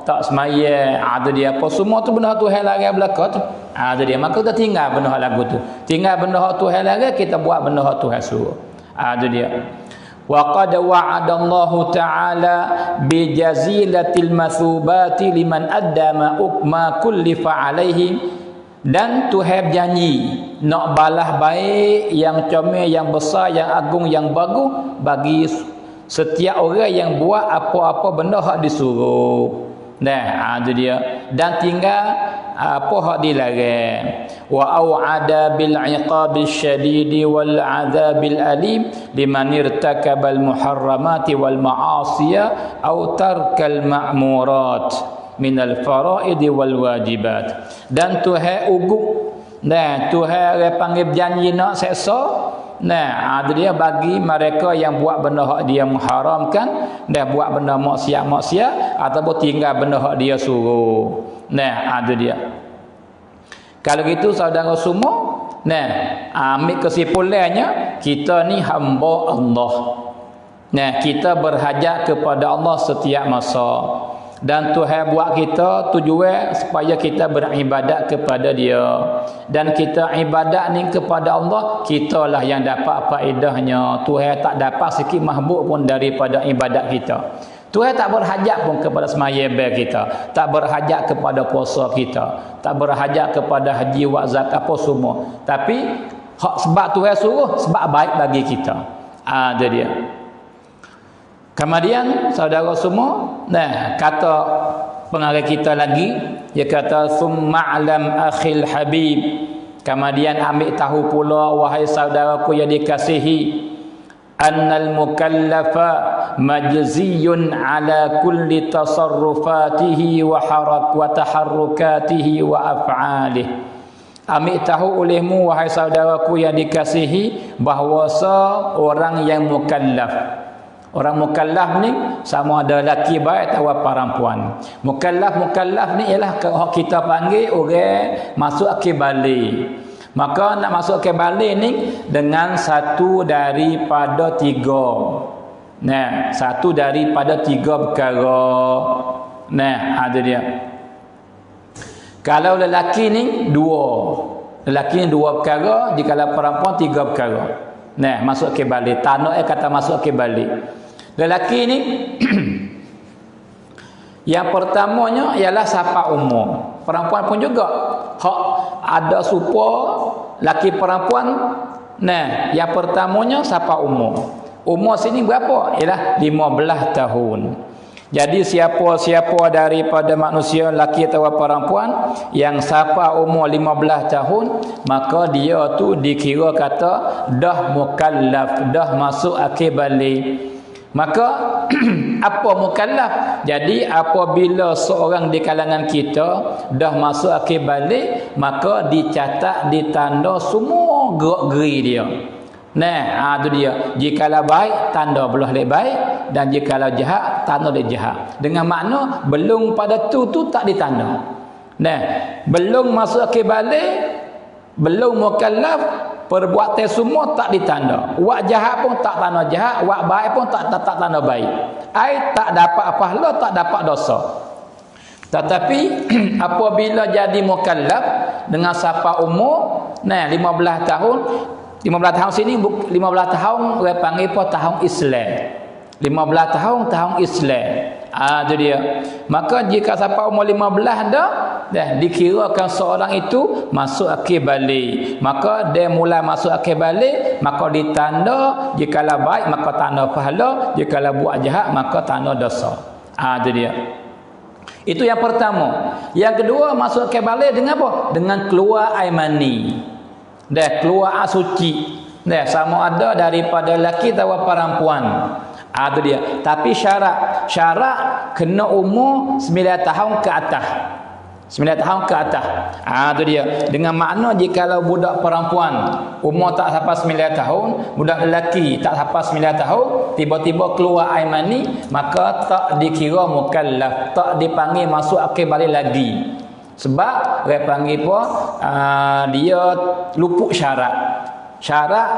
tak sembahyang, ada dia apa semua tu benda Tuhan larang belaka tu. Ada dia. Maka kita tinggal benda hak lagu tu. Tinggal benda hak Tuhan larang, kita buat benda hak Tuhan suruh. Ada dia. Wa qad wa'adallahu ta'ala bi jazilatil masubati liman addama ukma kullifa alaihi. Dan Tuhan janji nak balas baik yang comel, yang besar, yang agung, yang bagus bagi setiap orang yang buat apa-apa benda hak disuruh. Itu dia. Dan tinggal apa hak dilarang. Wa au'ada bil iqabil syadidi wal adzabil alim liman irtakabal muharramati wal ma'asiya au tarkal ma'murat minal faraidi wal wajibat. Dan Tuhan ugut, Tuhan panggil janji nak seksa. Itu dia bagi mereka yang buat benda hak dia mengharamkan, buat benda maksiat ataupun tinggal benda hak dia suruh. Itu dia. Kalau gitu saudara semua, ambil kesimpulannya, kita ni hamba Allah. Kita berhajat kepada Allah setiap masa. Dan Tuhan buat kita tujuan supaya kita beribadat kepada Dia. Dan kita ibadat ni kepada Allah, kitalah yang dapat faedahnya. Tuhan tak dapat sikit mahbub pun daripada ibadat kita. Tuhan tak berhajat pun kepada sembahyang kita, tak berhajat kepada puasa kita, tak berhajat kepada haji, zakat apa semua. Tapi sebab Tuhan suruh, sebab baik bagi kita. Ada dia. Kemudian saudara semua, kata pengarang kita lagi, dia kata summa alam akhil habib. Kemudian ambil tahu pula wahai saudaraku yang dikasihi, annal mukallafa majziyun ala kulli tasarrufatihi wa taharrukatihi wa af'alihi. Ambil tahu olehmu wahai saudaraku yang dikasihi bahawa seorang yang mukallaf. Orang mukallaf ni sama ada lelaki baik atau perempuan. Mukallaf ni ialah kita panggil orang masuk akil balik. Maka nak masuk akil balik ni dengan satu daripada tiga. Nah, satu daripada tiga perkara. Nah, ada dia. Kalau lelaki ni dua. Lelaki ni dua perkara, jika perempuan tiga perkara. Nah, masuk akil balik. Tanah kata masuk akil balik. Lelaki ni yang pertamanya ialah sapa umur. Perempuan pun juga hak ada serupa laki perempuan. Nah, yang pertamanya sapa umur. Umur sini berapa? Ialah 15 tahun. Jadi siapa-siapa daripada manusia laki atau perempuan yang sapa umur 15 tahun, maka dia tu dikira kata dah mukallaf, dah masuk akil balik. Maka apa mukallaf? Jadi apabila seorang di kalangan kita dah masuk akil balik, maka dicatat, ditanda semua gerak-geri dia. Nah, itu dia. Jikalau baik, tanda belah lek baik, dan jikalau jahat, tanda lek jahat. Dengan makna belum pada tu tak ditanda. Nah, belum masuk akil balik, belum mukallaf, perbuatan semua tak ditanda. Wak jahat pun tak tanda jahat, wak baik pun tak tanda baik. Ai tak dapat pahala, tak dapat dosa. Tetapi apabila jadi mukallaf dengan sapa umur, nah 15 tahun, 15 tahun sini 15 tahun orang panggil apa? Tahun Islam. 15 tahun Islam. Itu dia. Maka jika sampai umur 15 dah dikirakan seorang itu masuk akil balik. Maka dia mula masuk akil balik, maka ditanda jikalau baik maka tanda pahala, jikalau buat jahat maka tanda dosa. Itu dia. Itu yang pertama. Yang kedua masuk akil balik dengan apa? Dengan keluar air mani. Dah keluar air suci. Dah sama ada daripada lelaki atau perempuan. Itu dia. Tapi syarat kena umur 9 tahun ke atas. 9 tahun ke atas. Itu dia. Dengan makna jikalau budak perempuan umur tak sampai 9 tahun, budak lelaki tak sampai 9 tahun, tiba-tiba keluar air mani, maka tak dikira mukallaf, tak dipanggil masuk akil balik lagi. Sebab orang panggil apa? Dia luput syarat. Syarat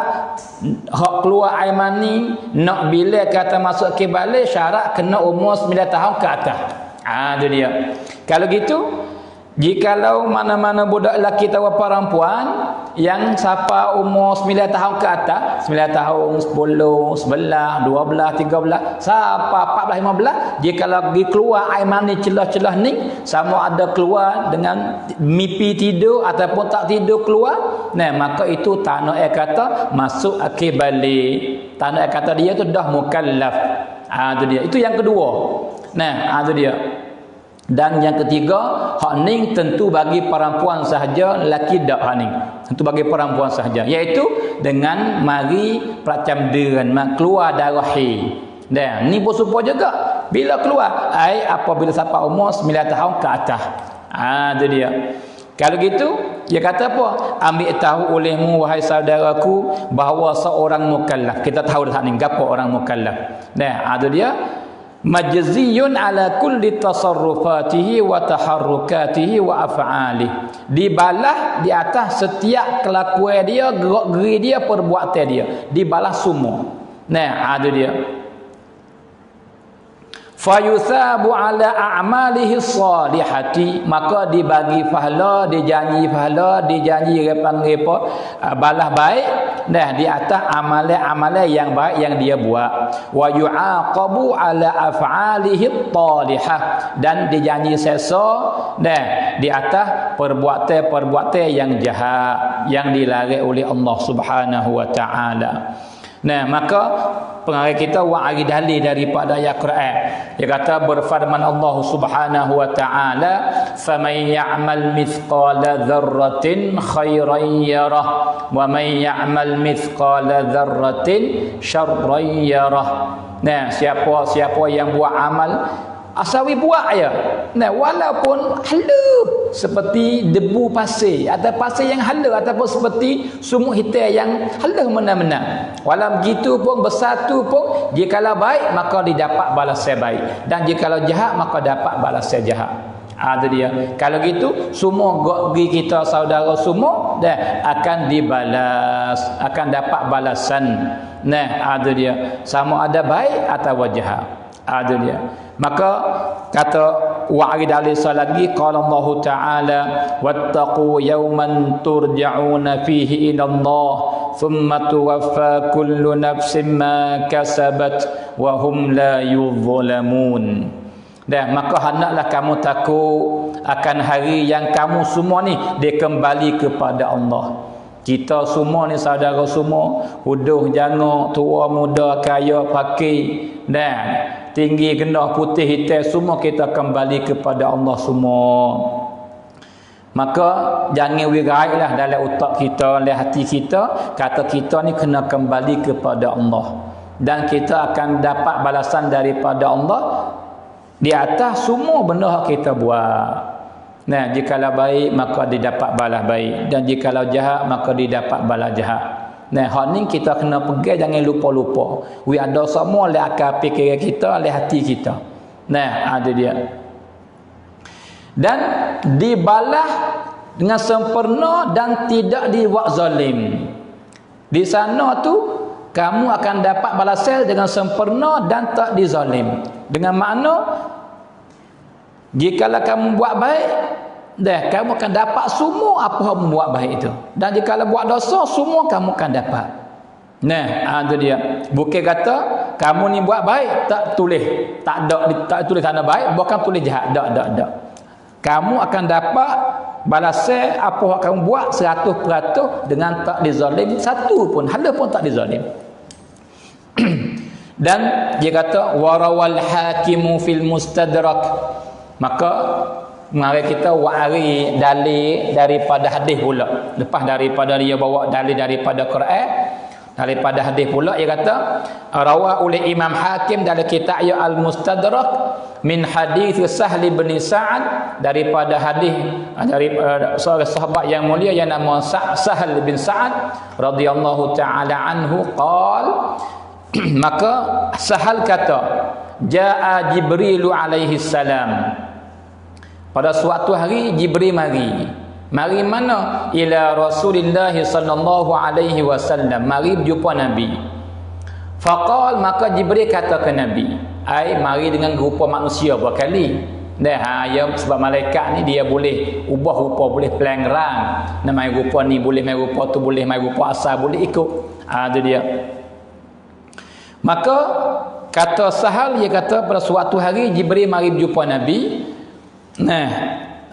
hak keluar air mani nak bila kata masuk akil balik, syarat kena umur 9 tahun ke atas. Itu dia. Kalau gitu, jikalau mana-mana budak lelaki atau perempuan yang siapa umur 9 tahun ke atas, 9 tahun, 10, 11, 12, 13, siapa 14, 15, jikalau pergi keluar air mani celah-celah ni, sama ada keluar dengan mimpi tidur ataupun tak tidur keluar, nah maka itu tanda kata masuk akil balik. Tanda kata dia tu dah mukallaf. Itu dia. Itu yang kedua. Nah, itu dia. Dan yang ketiga, hak ni tentu bagi perempuan sahaja, lelaki tak hak ni. Tentu bagi perempuan sahaja, iaitu dengan mari pracamdean, keluar darah haid. Dan ni pun serupa juga. Bila keluar, apabila sampai umur 9 tahun ke atas. Itu dia. Kalau gitu, dia kata apa? Ambil tahu olehmu wahai saudaraku bahawa seorang mukallaf. Kita tahu dah ni gapo orang mukallaf. Nah, itu dia. Majziyun ala kulli tasarrufatihi wa taharrukatihi wa af'alihi. Dibalas di atas setiap kelakuan dia, gerak-geri dia, perbuatan dia. Dibalas semua. Nah, ada dia. Fayuthabu ala a'malihi salihati, maka dibagi pahala, dijanji panggil apa? Balas baik dah di atas amalan-amalan yang baik yang dia buat. Wa yu'aqabu ala af'alihi talihah, dan dijanji sesa dah di atas perbuatan yang jahat yang dilarang oleh Allah Subhanahu wa taala. Nah, maka pengarang kita wa'ari dalil daripada ayat Quran. Dia kata berfirman Allah Subhanahu wa taala, "Faman ya'mal mithqala dzarratin khairan yarah wa man ya'mal mithqala dzarratin syarran yarah." Nah, siapa yang buat amal asawi buat ya. Nah, walaupun halus seperti debu pasir atau pasir yang halus ataupun seperti sumuk hitam yang halus mana-mana. Walau begitu pun bersatu pun jikalau baik maka didapat balasan baik dan jikalau jahat maka dapat balasan jahat. Itu dia. Kalau gitu semua gigi kita saudara semua dah akan dibalas, akan dapat balasan. Nah, itu dia. Sama ada baik atau jahat. Itu dia. Maka kata wa'id alaihi lagi qala Allah Ta'ala wattaqu yawman turja'una fihi ila Allah thumma tuwaffa kullu nafsin ma kasabat wa hum la yuzlamun. Dan maka hendaklah kamu takut akan hari yang kamu semua ni dikembali kepada Allah. Kita semua ni saudara semua, huduh jangok, tua muda, kaya pakai dan tinggi gendah putih hitam semua kita kembali kepada Allah semua. Maka jangan wirailah dalam otak kita, dalam hati kita kata kita ni kena kembali kepada Allah dan kita akan dapat balasan daripada Allah di atas semua benda yang kita buat. Nah, jikalau baik maka didapat balas baik dan jikalau jahat maka didapat balas jahat. Nah, hal ni kita kena pegang, jangan lupa-lupa. We ada semua oleh akal fikiran kita, oleh hati kita. Nah, ada dia. Dan dibalas dengan sempurna dan tidak dibuat zalim. Di sana tu kamu akan dapat balasan dengan sempurna dan tak dizalim. Dengan makna jikalau kamu buat baik, dah kamu akan dapat semua apa yang buat baik itu. Dan jikalau buat dosa, semua kamu akan dapat. Nah, itu dia. Bukan kata kamu ni buat baik tak tulis, tak tulis tanda baik, bukan tulis jahat. Tak. Kamu akan dapat balasan apa yang kamu buat 100% dengan tak dizalim satu pun, halus pun tak dizalim. Dan dia kata warawal hakimu fil mustadrak. Maka mari kita wari dalil daripada hadis pula. Lepas daripada dia bawa dalil daripada Quran, daripada hadis pula dia kata rawa oleh Imam Hakim dalam kitab Al-Mustadrak min hadis Sahl bin Sa'ad, daripada hadis daripada seorang sahabat yang mulia yang nama Sahl bin Sa'ad radhiyallahu taala anhu qal. Maka Sahal kata jaa Jibril alaihi salam. Pada suatu hari Jibril mari mana ila Rasulillah sallallahu alaihi wasallam, mari berjumpa Nabi. Faqal, maka Jibril kata ke Nabi, ai mari dengan rupa manusia berkali. Dah ya, sebab malaikat ni dia boleh ubah rupa, boleh pelangrang. Nama rupa ni boleh, mai rupa tu boleh, mai rupa asal boleh ikut. Itu dia. Maka kata Sahal, dia kata pada suatu hari Jibril mari berjumpa Nabi. Nah,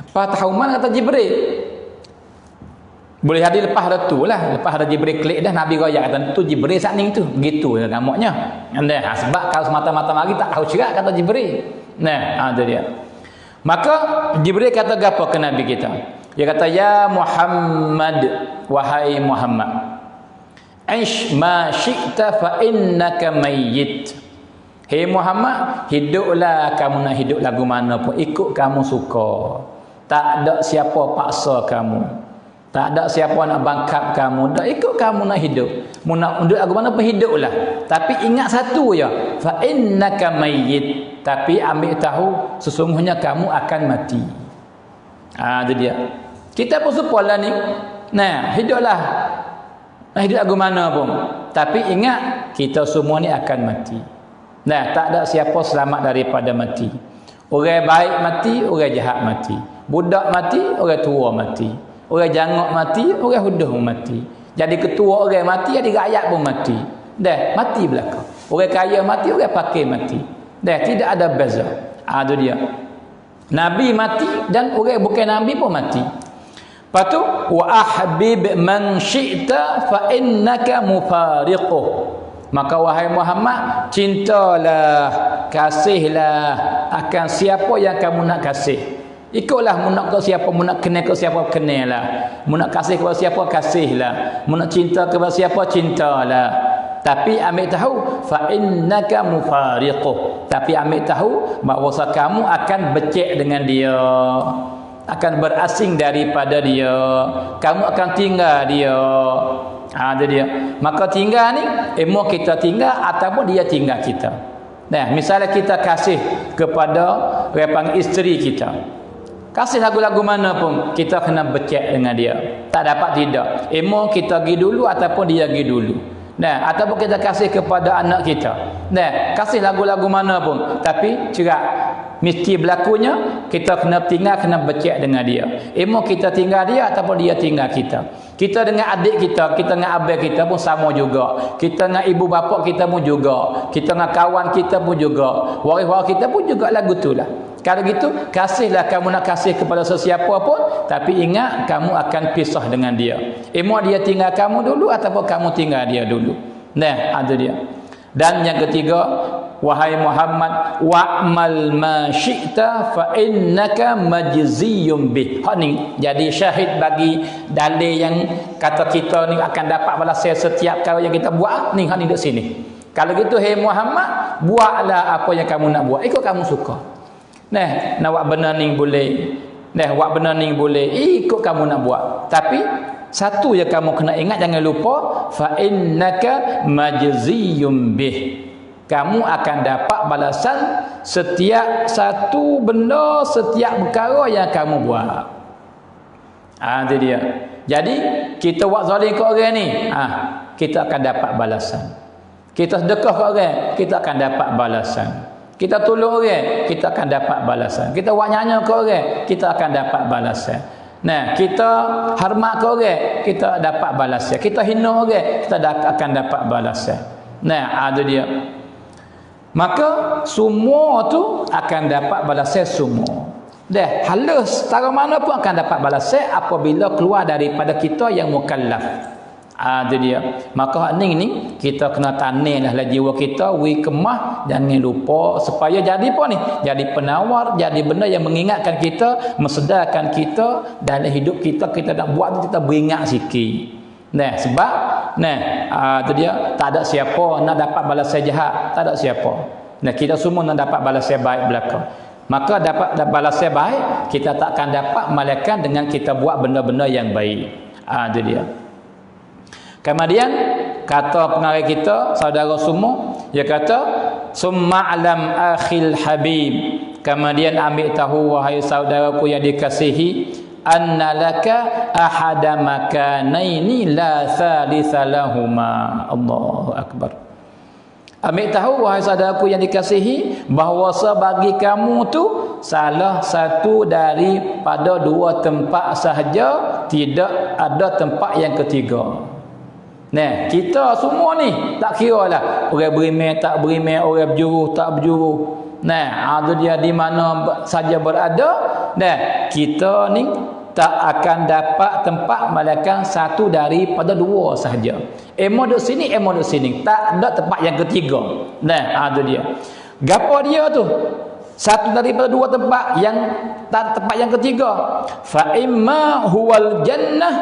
apa tahu mana kata Jibril? Boleh hadir lepas dah tu lah. Lepas ada Jibril klik dah Nabi raya kata tu Jibril saat ni tu. Begitu gamaknya. Nah, sebab kalau semata-mata mari tak tahu cerak kata Jibril. Nah, itu dia. Maka Jibril kata gapo ke Nabi kita? Dia kata ya Muhammad, wahai Muhammad. Aish ma syi'ta fa innaka mayyit. Hei Muhammad, hiduplah kamu nak hidup lagu mana pun, ikut kamu suka. Tak ada siapa paksa kamu. Tak ada siapa nak bangkap kamu. Tak ikut kamu nak hidup. Mu nak hidup lagu mana pun hiduplah. Tapi ingat satu ya, fa innaka mayyit. Tapi ambil tahu sesungguhnya kamu akan mati. Itu dia. Kita pun sepalah ni. Nah, hiduplah. Nah, hidup lagu mana pun. Tapi ingat kita semua ni akan mati. Nah, tak ada siapa selamat daripada mati. Orang baik mati, orang jahat mati. Budak mati, orang tua mati. Orang jangok mati, orang huduh mati. Jadi ketua orang mati, jadi rakyat pun mati. Dah, mati belakang. Orang kaya mati, orang pakai mati. Dah, tidak ada beza. Itu dia. Nabi mati dan orang bukan Nabi pun mati. Lepas tu, wa ahbib man syi'ta fa innaka mufariquh. Maka wahai Muhammad, cintalah, kasihlah akan siapa yang kamu nak kasih. Ikutlah mu nak ke siapa, mu nak kenal ke siapa, kenallah. Mu nak kasih kepada siapa, kasihlah. Mu nak cinta kepada siapa, cintalah. Tapi ambil tahu fa innaka mufariquh. Tapi ambil tahu bahawa kamu akan becek dengan dia. Akan berasing daripada dia. Kamu akan tinggal dia. Itu dia. Maka tinggal ni, emo kita tinggal ataupun dia tinggal kita. Nah, misalnya kita kasih kepada repang isteri kita. Kasih lagu-lagu mana pun, kita kena becek dengan dia. Tak dapat tidak. Emo kita pergi dulu ataupun dia pergi dulu. Nah, ataupun kita kasih kepada anak kita. Nah, kasih lagu-lagu mana pun, tapi cerak mesti berlakunya kita kena tinggal, kena becek dengan dia. Emo kita tinggal dia ataupun dia tinggal kita. Kita dengan adik kita, kita dengan abang kita pun sama juga. Kita dengan ibu bapa kita pun juga. Kita dengan kawan kita pun juga. Waris-waris kita pun juga lagu tu lah. Kalau gitu, kasihlah kamu nak kasih kepada sesiapa pun, tapi ingat kamu akan pisah dengan dia. Emo dia tinggal kamu dulu ataupun kamu tinggal dia dulu. Nah, ada dia. Dan yang ketiga, wahai Muhammad, wa'mal ma syi'ta fa innaka majziyum bih. Hak ni jadi syahid bagi dalil yang kata kita ni akan dapat balasan setiap kali yang kita buat. Ni hak ni dekat sini. Kalau gitu, hai Muhammad, buatlah apa yang kamu nak buat. Ikut kamu suka. Nah, nak buat benar ni boleh. Nah, buat benar ni boleh. Ikut kamu nak buat. Tapi satu yang kamu kena ingat, jangan lupa fa innaka majziyum bih. Kamu akan dapat balasan setiap satu benda, setiap perkara yang kamu buat. Itu dia. Jadi kita buat zalim ke orang ni, kita akan dapat balasan. Kita sedekah ke orang, kita akan dapat balasan. Kita tolong orang, kita akan dapat balasan. Kita buat nyanyi ke orang, kita akan dapat balasan. Nah, kita hormat ke orang, kita dapat balasan. Kita hina orang, kita akan dapat balasan. Nah, ada dia. Maka semua tu akan dapat balasan semua. Dah, halus setara mana pun akan dapat balasan apabila keluar daripada kita yang mukallaf. Itu dia. Maka ni kita kena tanihlah jiwa kita, wi kemah, jangan lupa supaya jadi apa ni? Jadi penawar, jadi benda yang mengingatkan kita, mensedarkan kita dalam hidup kita. Kita nak buat kita beringat sikit. Nah, sebab itu dia, tak ada siapa nak dapat balasan jahat, tak ada siapa. Nah, kita semua nak dapat balasan baik belaka. Maka dapat balasan baik kita takkan dapat malaikat dengan kita buat benda-benda yang baik. Itu dia. Kemudian kata pengarang kita, saudara semua, dia kata summa alam akhil habib. Kemudian ambil tahu wahai saudaraku yang dikasihi, anna laka ahada makanaini la thalitha lahuma. Allahu akbar. Ambil tahu wahai saudaraku yang dikasihi, bahawa bagi kamu tu salah satu daripada dua tempat sahaja, tidak ada tempat yang ketiga. Nah, kita semua ni tak kira lah orang berimeh tak berimeh, orang berjuruh tak berjuruh. Nah, ada dia di mana saja berada. Nah, kita ni tak akan dapat tempat melainkan satu daripada dua sahaja. Emo duduk sini, emo duduk sini. Tak ada tempat yang ketiga. Nah, ada dia. Gapo dia tu? Satu daripada dua tempat yang tak tempat yang ketiga. Fa imma huwal jannah,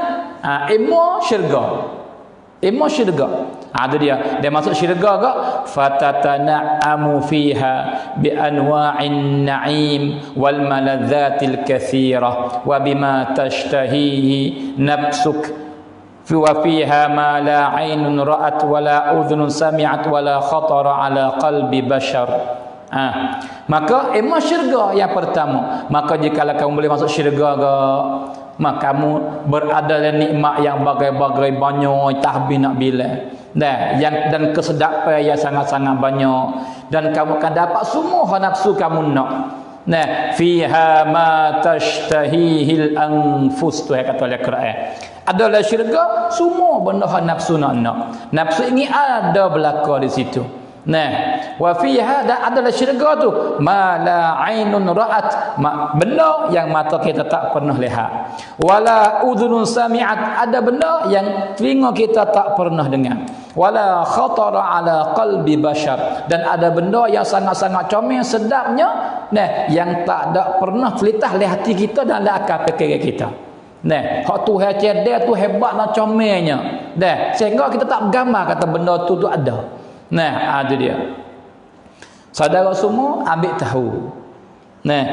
imma syurga. Imma syurga. Itu dia. Dia masuk syurga ke? Fatatana'amu fiha bi anwa'in na'im wal maladzatil katsirah wa bima tashtahihi nafsuk wa fiha ma la 'ainun ra'at wa la udhunun sami'at wa la khatara 'ala qalbi bashar. Maka imma syurga yang pertama. Maka jika kamu boleh masuk syurga ke, maka kamu berada dalam nikmat yang bagai-bagai banyak, tak habis nak bilang. Dan kesedapan yang sangat-sangat banyak, dan kamu akan dapat semua nafsu kamu nak. Fiha ma tashtahihil anfus, tu kata oleh Quran. Adalah syurga semua benda nafsu nak. Nafsu ini ada belaka di situ. Wa fiha, dan adalah syurga tu ma la ainun ra'at, benda yang mata kita tak pernah lihat. Wala udhunun sami'at, ada benda yang telinga kita tak pernah dengar. wala khatara ala qalbi bashar, dan ada benda yang sangat-sangat comel sedapnya yang tak ada pernah terlintas di hati kita dan dalam akal fikiran kita. Hak Tuhan cerdas tu hebat dan comelnya. Sehingga kita tak gambar kata benda tu ada. Ada dia. Saudara semua ambil tahu.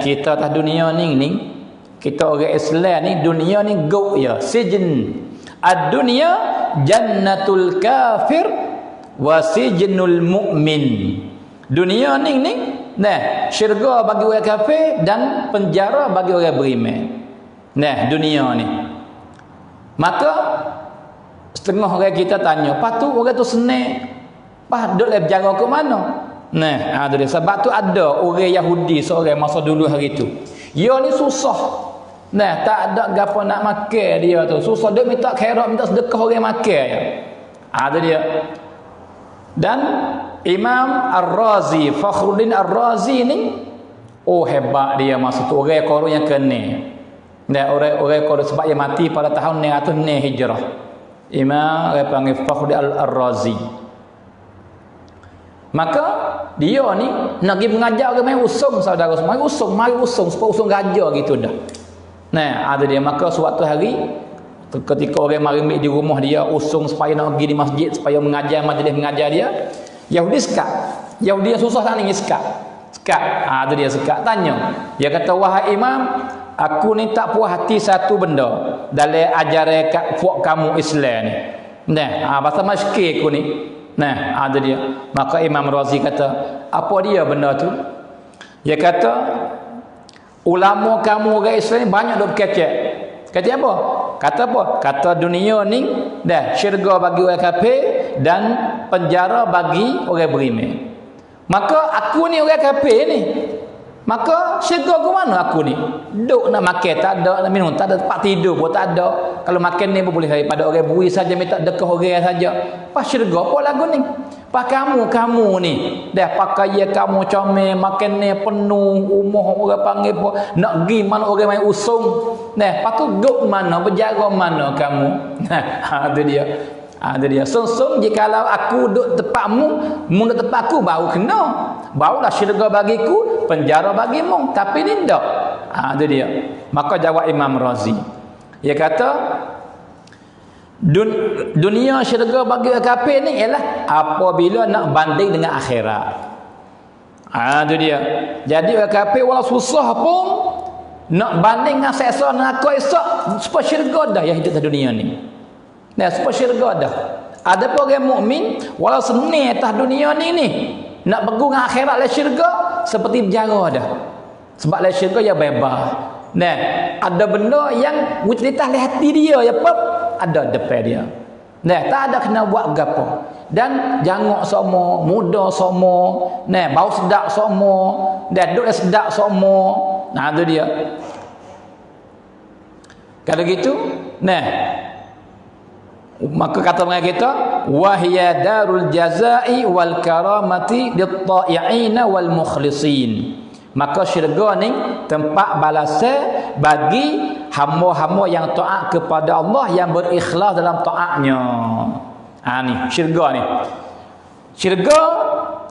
Kita atas dunia ni kita orang Islam ni, dunia ni go ya, sijin. Ad-dunya jannatul kafir wa sijnul mu'min. Dunia ni syurga bagi orang kafir dan penjara bagi orang beriman. Dunia ni. Maka setengah orang kita tanya, "Patu orang tu senang, pas duduk dalam penjara ke mana?" Ada dia. Sebab tu ada orang Yahudi seorang masa dulu hari tu. Dia ni susah. Tak ada gapo nak makan dia tu. Susah dia minta khairat, minta sedekah orang makan je. Ada dia. Dan Imam Ar-Razi, Fakhruddin Ar-Razi ni hebat dia masa tu, orang Qur'an yang kena. Orang Qur'an sebab dia mati pada tahun 900 Hijrah. Imam panggil Fakhruddin Ar-Razi. Maka dia ni nak pergi mengajar orang main usung, saudara semua. Mari usung supaya usung gajah gitu dah. Ada dia. Maka suatu hari ketika orang mari di rumah dia usung supaya nak pergi di masjid supaya mengajar, majlis mengajar dia, Yahudi sekat. Yahudi yang susah tak ni sekat. Ada dia sekat tanya. Dia kata, "Wahai imam, aku ni tak puas hati satu benda dalam ajaran puak kamu Islam ni. Bahasa masyki aku ni." Ada dia. Maka Imam Razi kata, "Apa dia benda tu?" Dia kata, "Ulama kamu orang Islam banyak duk kecek." Kata apa? Kata dunia ni syurga bagi orang kafir dan penjara bagi orang beriman. Maka aku ni orang kafir ni. Maka syurga ke mana aku ni? Duk nak makan tak ada, nak minum tak ada, tempat tidur pun tak ada. Kalau makan ni pun boleh daripada orang bui saja, minta dekah orang saja. Pas syurga apa lagu ni? Pas kamu ni pakai kamu comel, makan ni penuh, rumah orang panggil pun nak pergi mana orang main usung. Pas tu duk mana, berjaga mana kamu? Itu dia. Ada dia. Sungsung jikalau aku duduk tempatmu, mu duduk tempatku baru kena. Barulah syurga bagiku, penjara bagimu. Tapi ni tak. Ada dia. Maka jawab Imam Razi. Dia kata, dunia syurga bagi orang kafir ni ialah apabila nak banding dengan akhirat. Itu dia. Jadi orang kafir walau susah pun nak banding dengan seksa neraka esok, supaya syurga dah yang hidup di dunia ni. Supaya syurga dah. Ada pun orang mukmin walau senang atas dunia ni nak pergi dengan akhirat le syurga seperti penjara dah. Sebab le syurga ya bebas. Ada benda yang terlintas di hati dia ya pop ada depan dia. Tak ada kena buat gapo. Dan jangok semua, muda semua, bau sedap semua, duduk sedap semua. Itu dia. Kalau gitu, maka kata mereka kita, wahya darul jazai wal karamati lit-ta'i'ina wal mukhlisin. Maka syurga ni tempat balasan bagi hamba-hamba yang taat kepada Allah, yang berikhlas dalam taatnya. Ni syurga ni. Syurga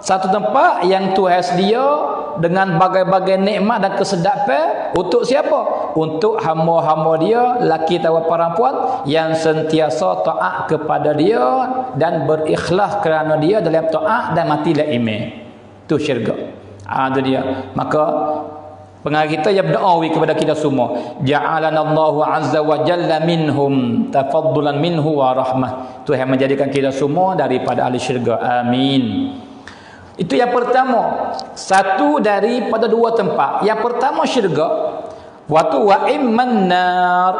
satu tempat yang Tuhan sedia dengan bagai-bagai nikmat dan kesedapan untuk siapa? Untuk hamba-hamba dia, laki atau perempuan yang sentiasa taat kepada dia dan berikhlas kerana dia dalam taat dan mati dalam iman. Itu syurga. Itu dia. Maka pengarah kita yang berdoa kepada kita semua, ja'alanallahu azza wa jalla minhum tafaddulan minhu wa rahmah. Tuhan menjadikan kita semua daripada ahli syurga. Amin. Itu yang pertama. Satu daripada dua tempat. Yang pertama syurga. Waktu wa imman nar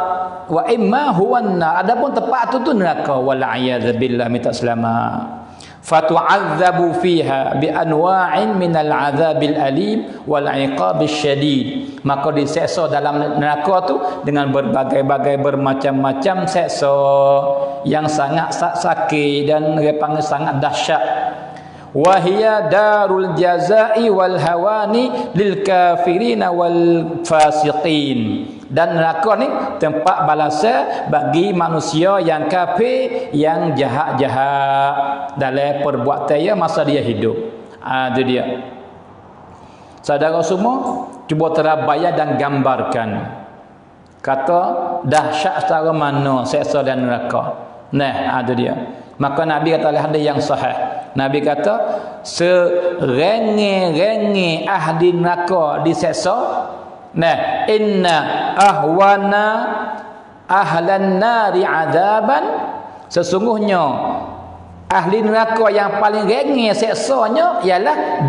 wa imma huwan nar. Adapun tempat itu neraka. Wal a'yadzu billah, minta selamat. Fatu'adzabu fiha bi anwa'in minal 'adzabil alim wal 'iqabish syadid. Maka diseksa dalam neraka tu dengan berbagai-bagai bermacam-macam seksa yang sangat sakit dan panggil sangat dahsyat. Wa hiya darul jazai wal hawani lil kafirina wal fasiqin. Dan neraka ni tempat balasan bagi manusia yang kafir, yang jahat-jahat dalam perbuatan masa dia hidup. Itu dia. Saudara semua, cuba terbayang dan gambarkan. Kata dahsyat secara mana seksa dan neraka. Nah, itu dia. Maka Nabi kata dalam hadis yang sahih. Nabi kata serenge-renge ahli neraka diseksa. Nah, inna ahwana ahlan nari adaban, sesungguhnya ahli neraka yang paling rengeh seksanya ialah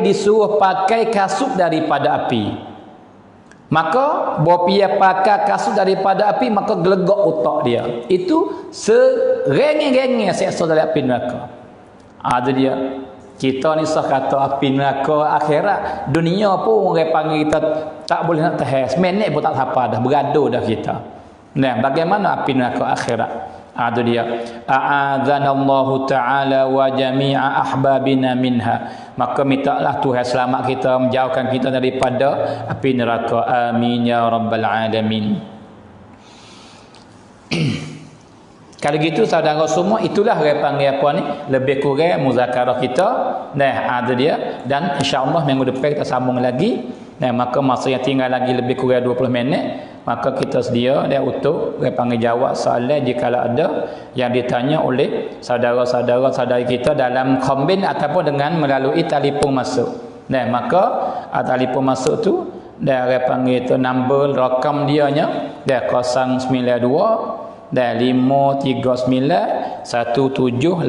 disuruh pakai kasut daripada api. Maka bopia pakai kasut daripada api, maka gelegak otak dia. Itu serengeh-rengeh seksa dari api neraka. Itu dia. Kita ni sah kata api neraka akhirat. Dunia pun orang panggil kita tak boleh nak tahan. Seminit pun tak apa dah. Bergaduh dah kita. Nah, bagaimana api neraka akhirat? Itu dia. A'adzanallahu ta'ala wa jami'a ahbabina minha. Maka mintalah Tuhan selamat kita, menjauhkan kita daripada api neraka. Amin ya rabbal alamin. Kalau gitu saudara semua, itulah orang panggil apa ni, lebih kurang muzakarah kita. Nah, ada dia. Dan insya-Allah minggu depan kita sambung lagi. Nah, maka masa yang tinggal lagi lebih kurang 20 minit. Maka kita sedia dia untuk orang panggil jawab soalan jika ada yang ditanya oleh saudara-saudari kita dalam kombin ataupun dengan melalui telefon masuk. Nah, maka telefon masuk tu dia orang panggil tu nombor rakam dia nya dia 092 dan 539 178.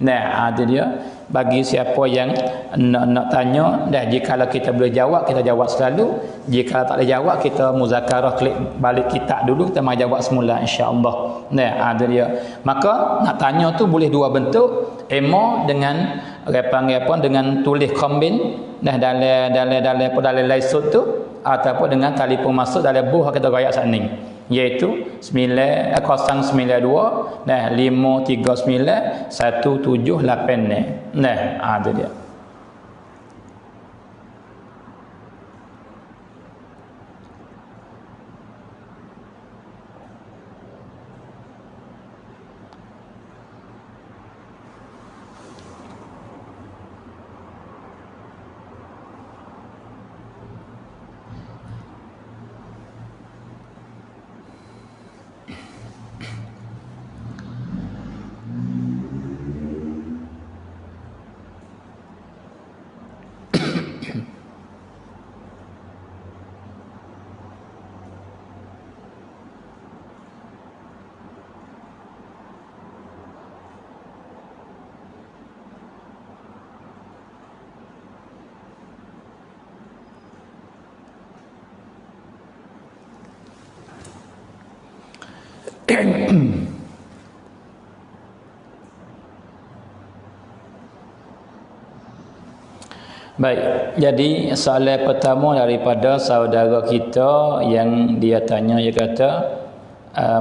Nah, ada dia. Bagi siapa yang nak tanya, dan jika kita boleh jawab, kita jawab selalu. Jika tak boleh jawab, kita muzakarah, klik balik kitab dulu, kita mai jawab semula insya-Allah. Nah, ada dia. Maka nak tanya tu boleh dua bentuk, emo dengan panggil apa, dengan tulis kombin, nah dalam laisut tu, ataupun dengan telefon masuk dalam buh kita royak sat ni, iaitu 092 dan 539 178. Nah, ada dia. Baik, jadi soalan pertama daripada saudara kita yang dia tanya, dia kata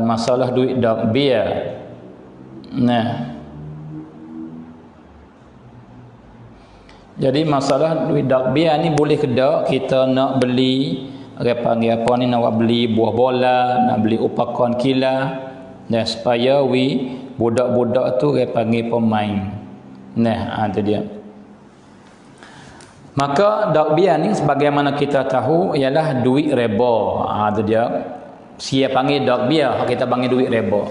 masalah duit dak biar. Nah, jadi masalah duit dak biar ni boleh ke tak kita nak beli panggil apa ni, nak beli buah bola, nak beli upakan kila, dan supaya budak-budak tu panggil pemain. Nah, itu dia. Maka dak biar ni sebagaimana kita tahu ialah duit reba. Itu dia. Siapa panggil dak biar, kita panggil duit reba.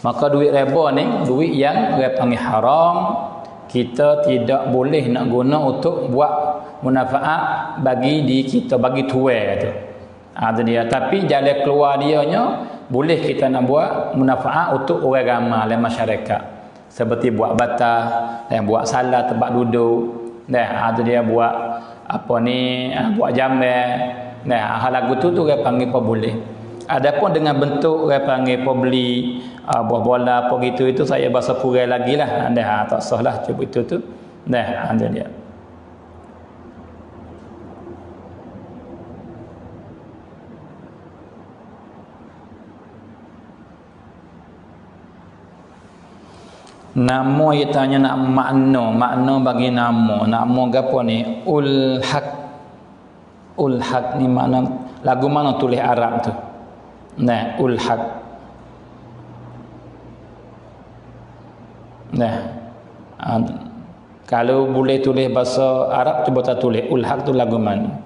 Maka duit reba ni duit yang panggil haram. Kita tidak boleh nak guna untuk buat manfaat bagi di kita, bagi tuai tu. Itu dia. Tapi jalan keluar dia nya boleh kita nak buat manfaat untuk orang ramai dalam masyarakat. Seperti buat batah, dan buat salah tempat duduk. Nah, ada dia buat apa ni, buat jamban. Nah, hal lagu tu orang panggil apa boleh. Adapun dengan bentuk orang panggil apa beli buah bola apa gitu, itu saya bahasa kurang lagi lah. Nah, tak sah lah cuba itu tu. Nah, ada dia. Nama dia tanya nak makna bagi nama gapo ni? Ul haq ni makna Lagu mana tulis Arab tu? Nah, ulhaq. Nah, kalau boleh tulis bahasa Arab cuba tak tulis ulhaq tu lagu mana.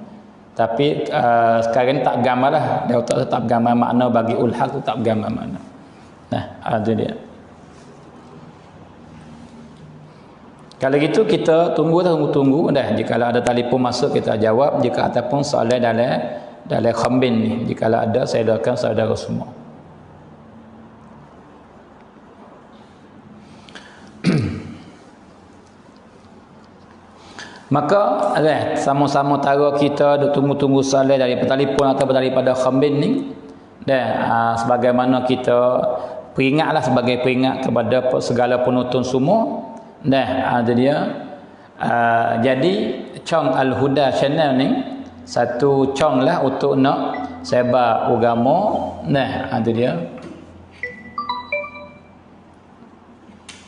Tapi sekarang ni tak gambar lah. Dia tak gambar makna bagi ulhaq tu, tak gambar makna. Nah, ada dia. Kalau gitu kita tunggu dah. Jika ada telefon masuk kita jawab. Jika ataupun soalan dalam khambin ni, jika ada saya doakan saudara semua. Maka sama-sama tara kita duk tunggu-tunggu soalan dari telefon atau daripada khambin ni. Sebagaimana kita peringatlah sebagai peringat kepada segala penonton semua. Ada dia. Jadi Chong Al-Huda channel ni satu chong lah untuk nak sebar agama. Ada dia.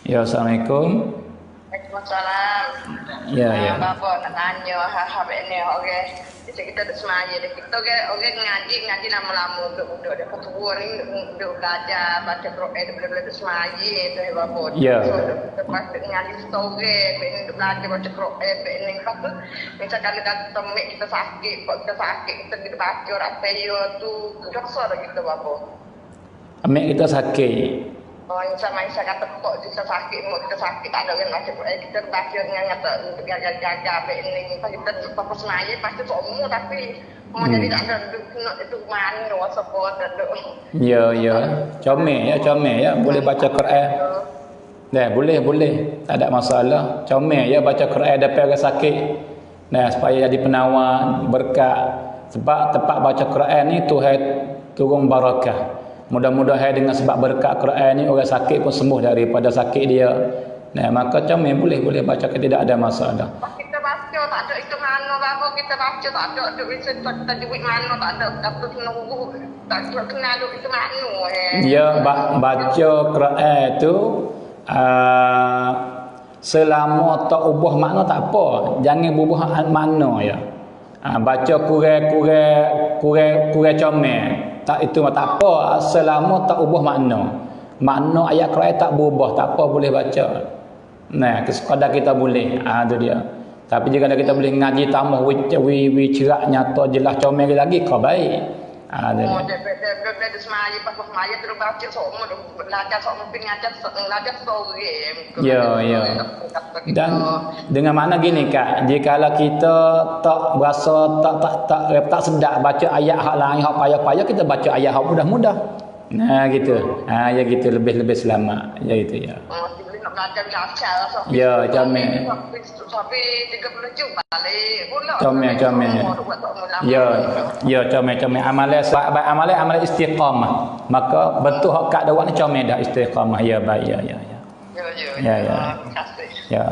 Ya, Assalamualaikum. Waalaikumsalam. Ya. Bapak nak tanya hal-hal ini, okey. Jadi kita dah semaya dah. Kita okey ngaji lama-lama untuk dia ketua ni untuk belajar baca Quran daripada semaya tu bapak. Ya. Lepas ngaji story, untuk belajar baca Quran ni lepas tu misalkan kita temik kita sakit, kita baca orang peyo tu dosa dah kita bapak. Ambil kita sakit. Sama saya kata kok kita sakit, kita sakit tak ada yang macam kita baca dengan kata untuk jaga ini kita fokus semaya pasti semua tapi mau jadi tak ada itu mana support ada. Ya, comel ya boleh baca Quran. Boleh tak ada masalah. Comel ya baca Quran depan orang sakit. Supaya jadi penawar berkat. Sebab tempat baca Quran ni Tuhan turun barakah. Mudah-mudahan dengan sebab berkat Quran ni orang sakit pun sembuh daripada sakit dia. Maka comel boleh baca, tidak ada masalah. Kita baca tak ada itu mana bapak, kita baca tak ada duit mana tak ada dapat nunggu tak kenal duit itu mana. Ya, baca Quran tu selama tak ubah makna tak apa. Jangan berubah makna ya. Baca kurang comel. Tak itu tak apa selama tak ubah makna ayat Quran tak berubah, tak apa boleh baca. Sekadar kita boleh. Tu dia. Tapi jika kita boleh ngaji tambah wi cerak nyata jelas comel lagi kau baik. Dia semaya pas semaya terus baca semua belajar semua belajar story. Ya. Dan dengan mana gini Kak, jikalau kita tak berasa tak sedap baca ayat hak lain hak payah-payah, kita baca ayat hak mudah-mudah. Gitu. Ya gitu lebih selamat. Ya gitu ya. Belajar baca ya comel. Sampai 30 jam balik pula. Comel. Ya comel. Amalan istiqamah. Maka betul hak kat dawak ni comel dah istiqamah. Ya baik ya. Ya.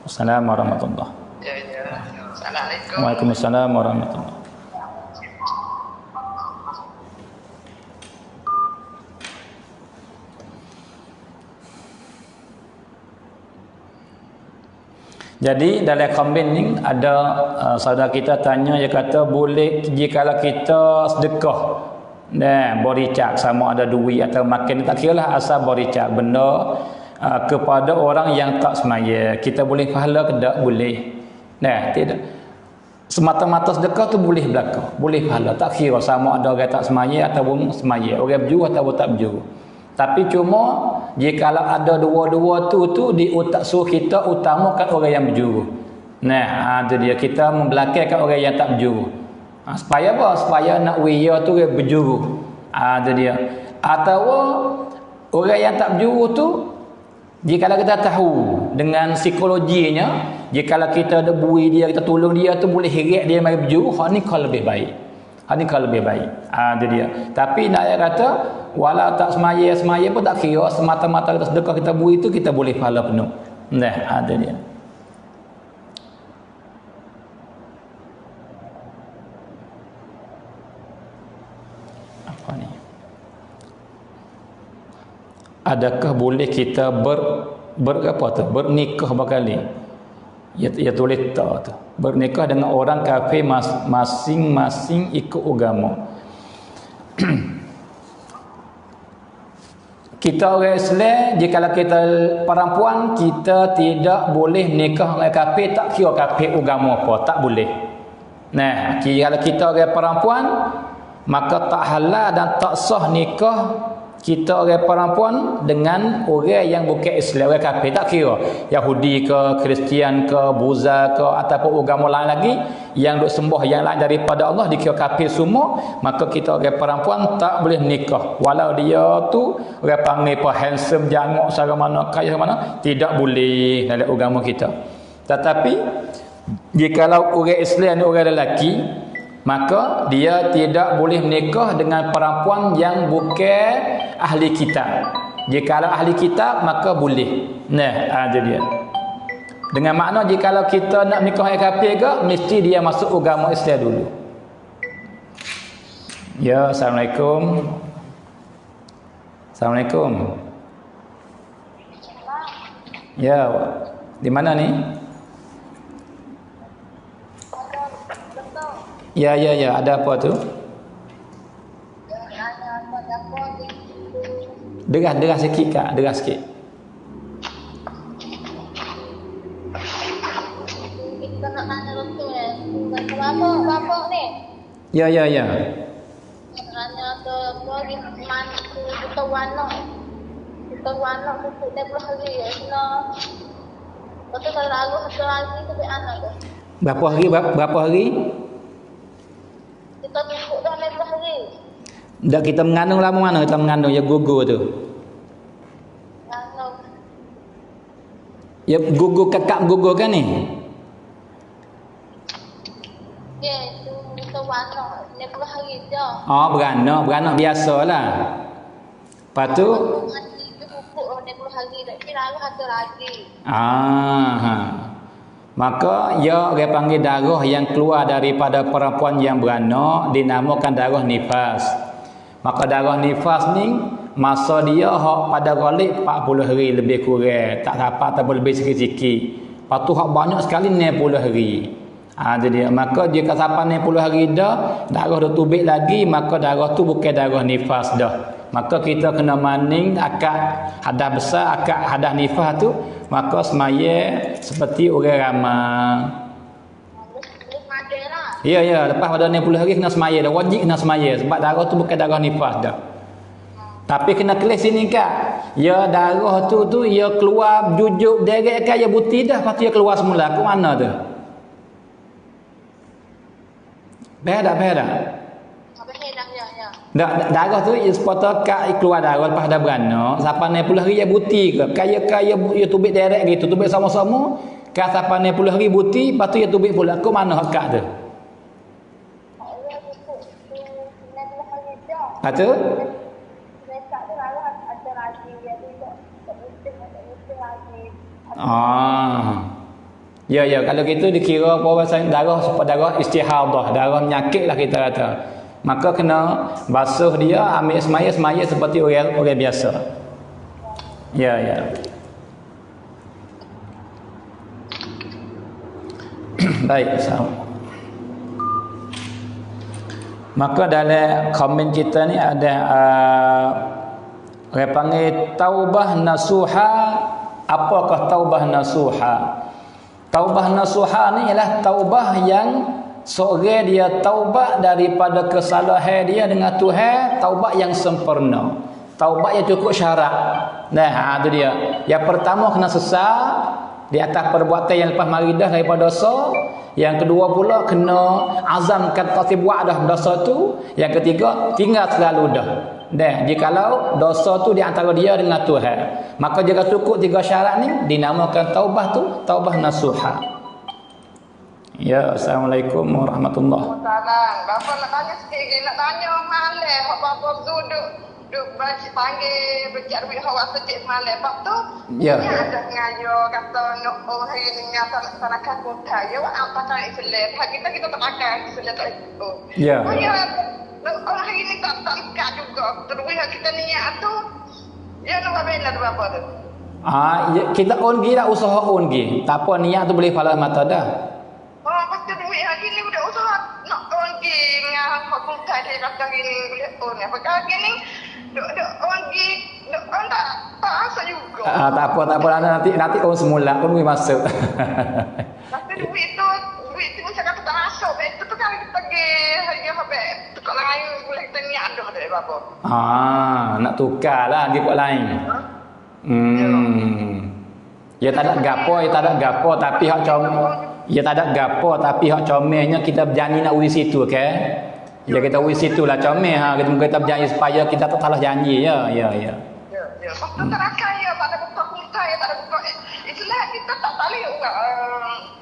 Assalamualaikum warahmatullahi. Ya. Assalamualaikum. Waalaikumsalam warahmatullahi. Jadi dalam kombin ni ada saudara kita tanya, dia kata boleh jikalau kita sedekah bericak sama ada duit atau makan, tak kiralah asal bericak benda kepada orang yang tak semaya, kita boleh pahala ke tak? Boleh. Tidak semata-mata sedekah tu boleh belaka, boleh pahala, tak kira sama ada orang tak semaya ataupun semaya, orang berjuru ataupun tak berjuru. Tapi cuma jikalau ada dua-dua tu di otak suruh kita utamakan orang yang berjuru. Itu dia, kita membelakangkan orang yang tak berjuru. Supaya apa? Supaya nak wiya tu orang berjuru. Itu dia. Atau orang yang tak berjuru tu, jikalau kita tahu dengan psikologinya, jikalau kita ada bui dia, kita tolong dia tu boleh heret dia mari berjuru, hak ni kau lebih baik. Itu dia. Tapi nak kata walau tak semaya pun tak kira, semata-mata kita sedekah kita beri itu kita boleh pahala penuh. Ada dia. Apa ni? Adakah boleh kita bernikah berkali? Ya tulis tak tu. Bernikah dengan orang kafir masing-masing ikut agama. Kita orang Islam, jika kita perempuan, kita tidak boleh nikah dengan kafir, tak kira kafir agama apa, tak boleh. Nah, kalau kita orang perempuan, maka tak halal dan tak sah nikah kita orang perempuan dengan orang yang bukan Islam, orang kafir, tak kira Yahudi ke, Kristian ke, Buddha ke, ataupun agama lain lagi yang duk sembah yang lain daripada Allah, dikira kafir semua, maka kita orang perempuan tak boleh nikah. Walau dia tu orang panggil apa handsome, jangok sara mana, kaya sara mana, tidak boleh dalam agama kita. Tetapi jikalau orang Islam dan orang lelaki, maka dia tidak boleh menikah dengan perempuan yang bukan ahli kitab. Jikalau ahli kitab, maka boleh. Nah, ada dia. Dengan makna jikalau kita nak nikah dengan kafir ke, mesti dia masuk agama Islam dulu. Ya, Assalamualaikum. Assalamualaikum. Ya, di mana ni? Ya, ada apa tu? Deras sikit Kak, deras sikit. Kita nak tanya betul Bapak ni. Ya. Tanya tu apa di mana tu kita warna. Kita warna tu dia hari ya. Betul kalau lalu satu lagi tu anak tu. Berapa hari? Kita tunggu dah 15 hari. Dah kita mengandung lama mana kita mengandung ya gugur tu. Ya gugur kakak gugur kan ni? Ya, itu kita warna 15 hari je. Oh, beranak biasalah. Lepas tu Itu pupuk 15 hari tapi lalu satu lagi. Maka ya orang panggil darah yang keluar daripada perempuan yang beranak dinamakan darah nifas. Maka darah nifas ni masa dia hak pada ghalib 40 hari lebih kurang, tak dapat ataupun lebih sikit-sikit. Lepas tu hak banyak sekali 60 hari. Jadi maka jika sampai 60 hari dah darah dah tubik lagi, maka darah tu bukan darah nifas dah. Maka kita kena maning akad hadas besar, akad hadas nifas tu, maka semaya seperti orang ramai. Ya, lepas pada 60 hari kena semaya dah, wajib kena semaya sebab darah tu bukan darah nifas dah. Tapi kena kelis sini Kak. Ya darah tu ya keluar jujuk derek kan ya buti dah, lepas tu ya keluar semula. Ke mana tu? Beda. Darah tu sepatutnya Kak keluar darah lepas dah beranak. Sampai 60 hari ya buti ke? Kaya ya tubik derek gitu, tubik sama-sama. Kak sampai 60 hari buti, lepas tu ya tubik pula. Ke mana hak Kak tu? Lepas tu? Ya, kalau gitu dikira apa bahasa darah darah istihadah, darah penyakit lah kita kata. Maka kena basuh dia, ambil semaya seperti orang biasa. Ya. Baik, maka dalam komen kita ni ada orang panggil taubah nasuha. Apakah taubah nasuha? Taubah nasuha ni ialah taubah yang seorang dia taubat daripada kesalahan dia dengan Tuhan, taubat yang sempurna, taubat yang cukup syarat. Nah, itu dia. Yang pertama kena sesal di atas perbuatan yang lepas maridah daripada dosa. Yang kedua pula kena azam kata buat dah dosa tu. Yang ketiga tinggal selalu dah. Jikalau dosa tu di antara dia dengan Tuhan, maka jika cukup 3 syarat ni dinamakan taubah tu taubah nasuha. Ya, Assalamualaikum warahmatullahi wabarakatuh. Bapa nak tanya sikit, nak tanya malam hak bapa duduk baca panggil bercak duit hak sejak malam. Bab tu ya. Ada ngayo kata nak hari ni nyata tanakan kota. Ya, apa kan Islam? Kita terakan Islam tak itu. Ya. Orang hari ni tak juga. Terus kita niat tu, ya nak bela tu apa tu? Kita own gi lah, usaha own gi. Tak apa niat tu boleh pahala mata dah. Oh, pasti duit lagi ni udah usaha nak on gi ngah fakultas dia kata gini boleh on. Apa lagi ni? Dok on gi, dok on tak asa juga. Tak apa nanti own semula pun boleh masuk. Tapi duit tu macam kata tak masuk. Itu tu kan kita pergi harga habis. Tukar lain boleh kita niat dah tak apa. Nak tukar lah pergi buat lain. Ya tak ada gapo tapi hak comelnya kita berjanji nak urus situ okey. Ya kita urus situlah comel kita berjanji supaya kita tak salah janji ya. Ya. Waktu terakhir ya tak ada buka kuntai, tak ada buka Islam kita tak boleh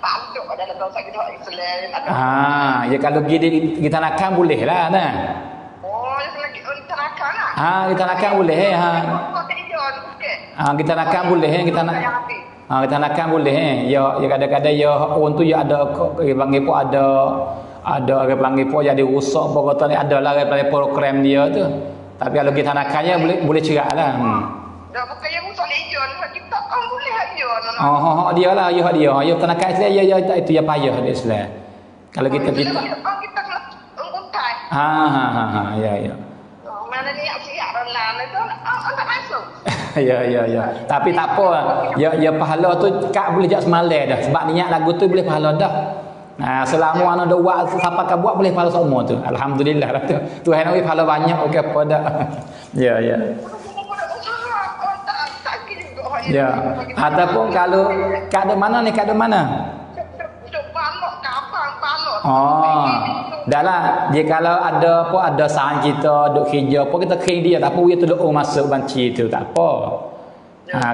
tanduk dalam bahasa kita Islam. Ya kalau kita nakkan boleh lah nah. Oh, lagi kita nakkan lah. Kita nakkan boleh kita nakkan boleh kita nakkan boleh ya kadang-kadang ya orang tu ya ada panggil pun ada orang panggil pun jadi rusak apa kata ni adalah program dia tu. Tapi kalau kita nakkannya boleh ceraklah. Dah bukan yang rusak lejon kita boleh aja. Dia lah dia. Ya kita nakkan Islam ya itu ya payah di Islam. Kalau kita kita kena ungkutai. Ya. Mana niat siap dalam itu tak masuk. Ya. Tapi tak apa. Ya pahala tu kak boleh jak semalam dah. Sebab niat lagu tu boleh pahala dah. Selama ana doa siapa kau buat boleh pahala semua tu. Alhamdulillah lah tu. Tuhan bagi pahala banyak okey apa dah. Ya. Ya. Ataupun kalau kak ada mana ni? Dah lah. Dia kalau ada sahan kita duk kerja apa kita kering dia tak apa dia tu duk masuk banci tu tak apa.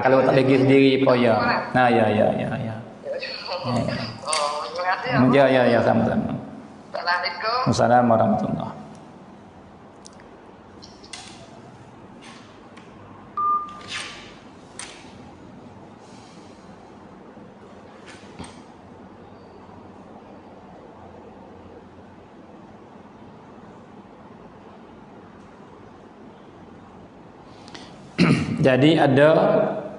Kalau tak lagi sendiri apa ya. Ya. Ya, sama-sama. Assalamualaikum. Assalamualaikum warahmatullahi. Jadi ada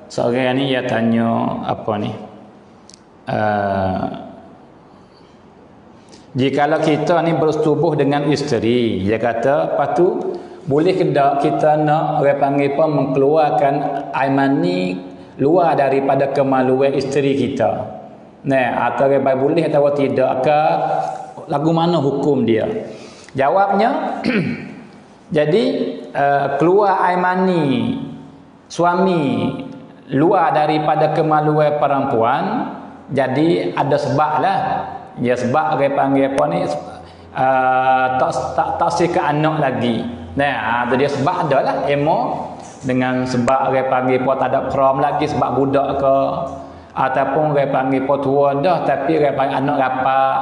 seorang ni dia tanya apa ni? Jikalau kita ni bersetubuh dengan isteri, dia kata, lepas tu boleh ke tak kita nak orang panggil apa mengeluarkan air mani luar daripada kemaluan isteri kita? Atau orang boleh atau tidak? Lagu mana hukum dia? Jawabnya jadi keluar air mani suami luar daripada kemaluan perempuan, jadi ada sebab lah. Ya sebab dia panggil apa ni tak sih ke anak lagi. Tu dia sebab adalah dengan sebab dia panggil apa tak ada pram lagi sebab budak ke ataupun dia panggil apa tua dah tapi dia panggil anak rapat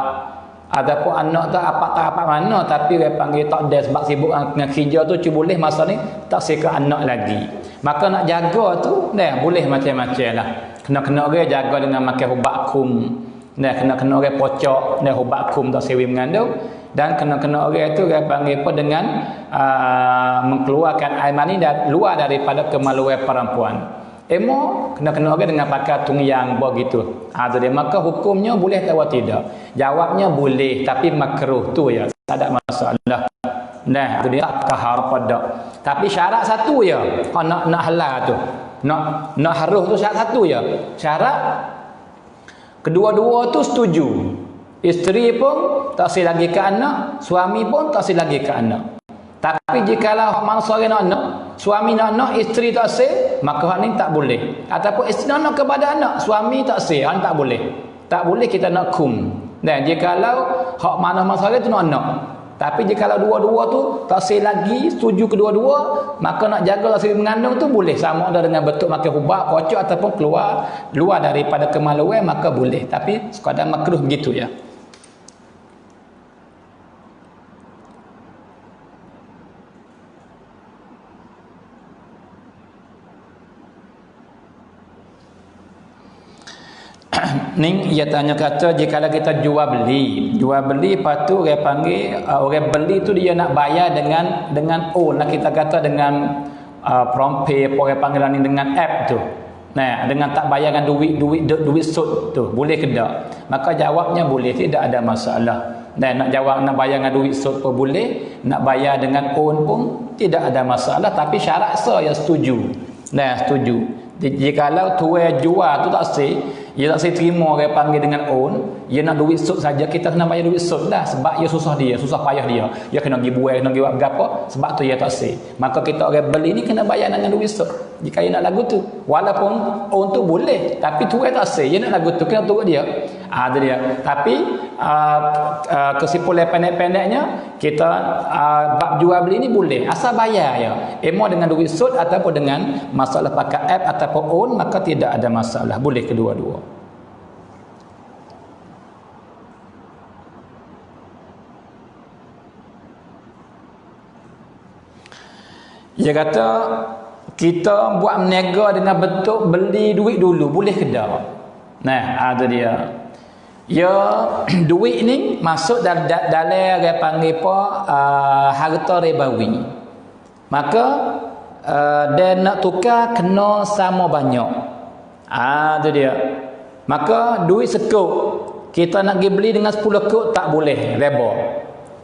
ataupun anak tak apa mana tapi dia panggil tak ada sebab sibuk dengan kerja tu boleh masa ni tak sih ke anak lagi. Maka nak jaga tu boleh macam-macam lah. Kena dia jaga dengan makan ubat kum. Kena orang pocok ubat kum tak sewi mengandung dan kena orang itu dia panggil apa dengan mengeluarkan air mani luar daripada kemaluan perempuan. Kena orang dengan pakai tungyang begitu. Jadi maka hukumnya boleh atau tidak? Jawabnya boleh tapi makruh tu ya. Tak ada masalah. Itu dia kahar pada. Tapi syarat satu ya. Nak halal tu. Nak haruh tu syarat satu ya. Syarat kedua-dua tu setuju. Isteri pun tak sih lagi ke anak, suami pun tak sih lagi ke anak. Tapi jikalau mangsa nak anak, suami nak anak, isteri tak sih, maka hak ni tak boleh. Ataupun isteri nak kepada anak, suami tak sih, hak tak boleh. Tak boleh kita nak kum. Dan jikalau hak mana mangsa tu nak anak. Tapi jikalau dua-dua tu tak sih lagi, setuju kedua-dua, maka nak jaga siri mengandung tu boleh. Sama ada dengan bentuk makan ubat, pocok ataupun keluar luar daripada kemaluan, maka boleh. Tapi sekadar makruh begitu ya. Ning ia tanya kata jikalau kita jual beli lepas tu orang panggil orang beli tu dia nak bayar dengan nak kita kata dengan PromptPay apa orang panggil ni dengan app tu. Nah, dengan tak bayar dengan duit sud tu, boleh ke tak? Maka jawabnya boleh, tidak ada masalah. Dan nak jawab nak bayar dengan duit sud pun boleh, nak bayar dengan on pun tidak ada masalah, tapi syarat saya setuju. Nah, setuju. Jikalau tuai jual tu tak sih, dia tak sih terima orang panggil dengan on, dia nak duit sud saja, kita kena bayar duit sud lah, sebab dia susah payah dia kena pergi buai, kena pergi buat berapa, sebab tu dia tak sih. Maka kita orang beli ni kena bayar dengan duit sud jika dia nak lagu tu. Walaupun on tu boleh, tapi tuai tak sih, dia nak lagu tu kena turut dia. Ada dia. Tapi kesimpulan pendek-pendeknya, kita bab jual beli ni boleh asal bayar ya. Emo dengan duit sud ataupun dengan masalah pakai app ataupun on, maka tidak ada masalah, boleh kedua-dua. Dia kata kita buat meniaga dengan bentuk beli duit dulu, boleh ke tak? Nah, ada dia. Ya, duit ni masuk dalam orang panggil apa, harta ribawi. Maka dia nak tukar kena sama banyak. Itu dia. Maka duit sekuk, kita nak pergi beli dengan 10 kuk tak boleh riba.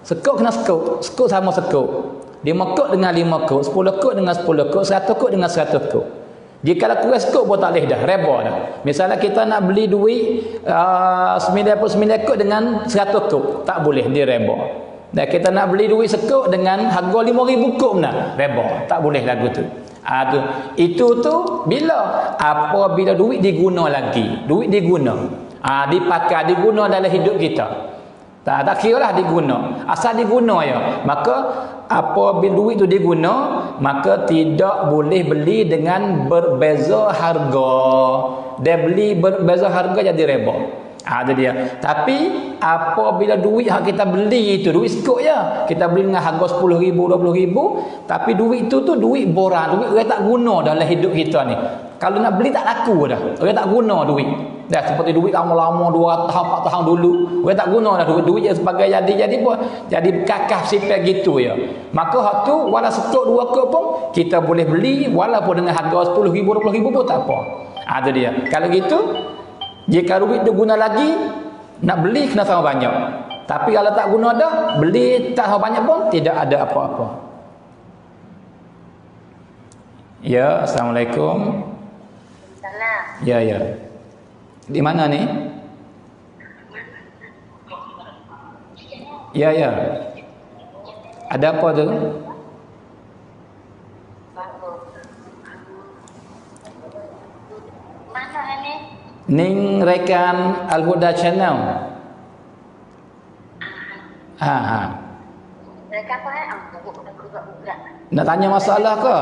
Sekuk kena sekuk sama sekuk. 5 kuk dengan 5 kuk, 10 kuk dengan 10 kuk, 100 kuk dengan 100 kuk. Jika kurang sekuk pun tak boleh dah, riba dah. Misalnya kita nak beli duit 99 kuk dengan 100 kuk, tak boleh, dia riba. Dan kita nak beli duit sekuk dengan harga 5,000 kuk nak, riba, tak boleh lagu tu. Itu tu bila apabila duit diguna lagi, duit diguna, dipakai, diguna dalam hidup kita. Tak kira lah diguna, asal diguna ya. Maka apabila duit tu diguna, maka tidak boleh beli dengan berbeza harga. Dia beli berbeza harga jadi riba. Ada dia. Tapi apabila duit yang kita beli itu duit sekut ya, kita beli dengan harga 10,000, 20,000, tapi duit itu tu duit borang, duit orang tak guna dalam hidup kita ni. Kalau nak beli tak laku dah, orang tak guna duit. Dah seperti duit lama-lama 2 tahun 4 tahun dulu, orang tak guna dah duit je sebagai jadi pun jadi kakah sifat gitu ya. Maka hak tu wala sekut 2 kut pun kita boleh beli walaupun dengan harga 10,000, 20,000 pun tak apa. Ada dia. Kalau gitu, jika duit tu guna lagi, nak beli kena sama banyak. Tapi kalau tak guna dah, beli tak sama banyak pun tidak ada apa-apa. Ya, Assalamualaikum. Salam. Ya. Di mana ni? Ya. Ada apa tu? Mana ni? Ning rekan Al-Huda Channel. Mereka apa buka. Nak tanya masalah ke?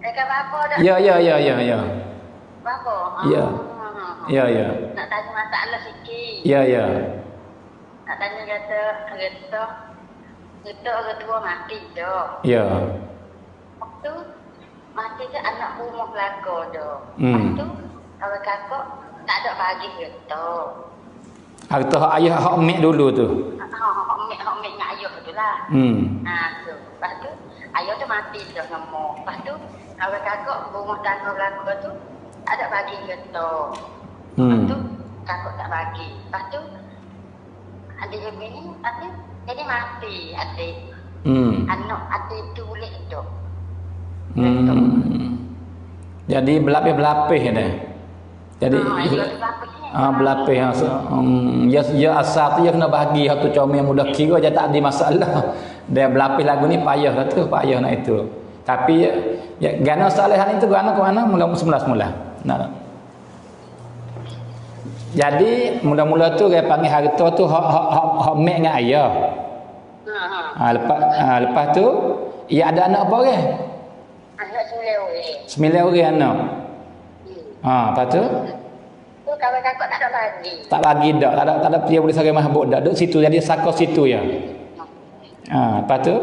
Mereka apa dah? Ya. Apa? Ya. Nak tanya masalah sikit. Ya. Nak tanya kata orang tua mati dah. Ya. Waktu mati tu anak rumah belaka dah. Hmm. Waktu orang kakak tak ada bagi gitu. Harta hak ayah hak mek dulu tu. Hak mek dengan ayah tu lah. Tu. Lepas tu ayah tu mati dah ngomong. Lepas tu orang kakak rumah tangga belaka tu tak ada bagi gitu. Lepas tu kakak tak bagi. Lepas tu adik bini adik jadi mati adik. Anak adik tu boleh hidup. Jadi berlapis-berlapis dah. Jadi berlapis ya asal tu dia kena bagi hak tu comel mudah kira je tak ada masalah. Dia berlapis lagu ni payah dah tu, payah nak itu. Tapi ya gana salehan itu gana ke mana mula semula. Nah. Jadi mula-mula tu dia panggil harta tu hak mek dengan ayah. Lepas tu ia ada anak apa orang? Anak 9 orang. 9 orang anak. Lepas tu? Tu kawan kakak tak ada bagi. Tak bagi dak, tak ada dia boleh sarai mahbub dak. Duduk situ jadi sakau situ ya. Lepas tu?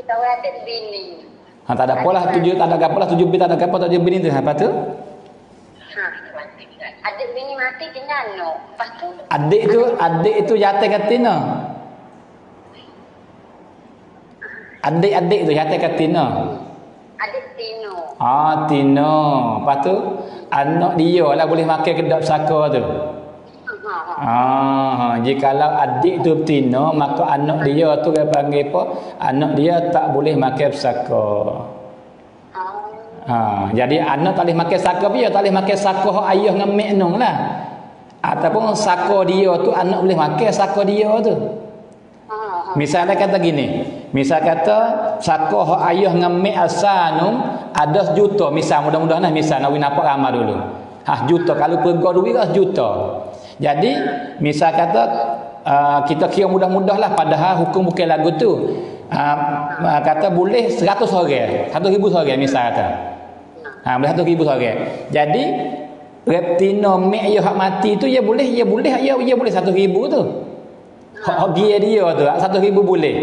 Kita orang ada bini. Tak ada apalah tujuh, tak ada apalah 7 bini, tak ada apa tak ada bini tu. Lepas tu? Adik bini mati tinggal no. Lepas tu adik itu jatuh katina. Adik tu jatuh katina. Adik Tino. Tino. Lepas tu anak dia lah boleh makan kedap saka tu. Jikalau adik tu betina, maka anak dia tu dia panggil apa? Anak dia tak boleh makan saka. Jadi anak tak boleh makan saka dia, tak boleh makan saka hak ayah dengan mak nong lah. Ataupun saka dia tu anak boleh makan saka dia tu. Misalnya kata gini, misal kata saka hak ayah dengan mak asal nong ada sejuta, misal mudah-mudahan misal nak nampak ramai dulu. Juta kalau pergi duit kan sejuta. Jadi misal kata kita kira mudah-mudahlah padahal hukum bukan lagu tu. Kata boleh 100 orang, 1,000 orang misal kata. Boleh 1,000 orang. Jadi reptino mek dia hak mati tu dia boleh 1,000 tu. Hak dia tu 1,000 boleh.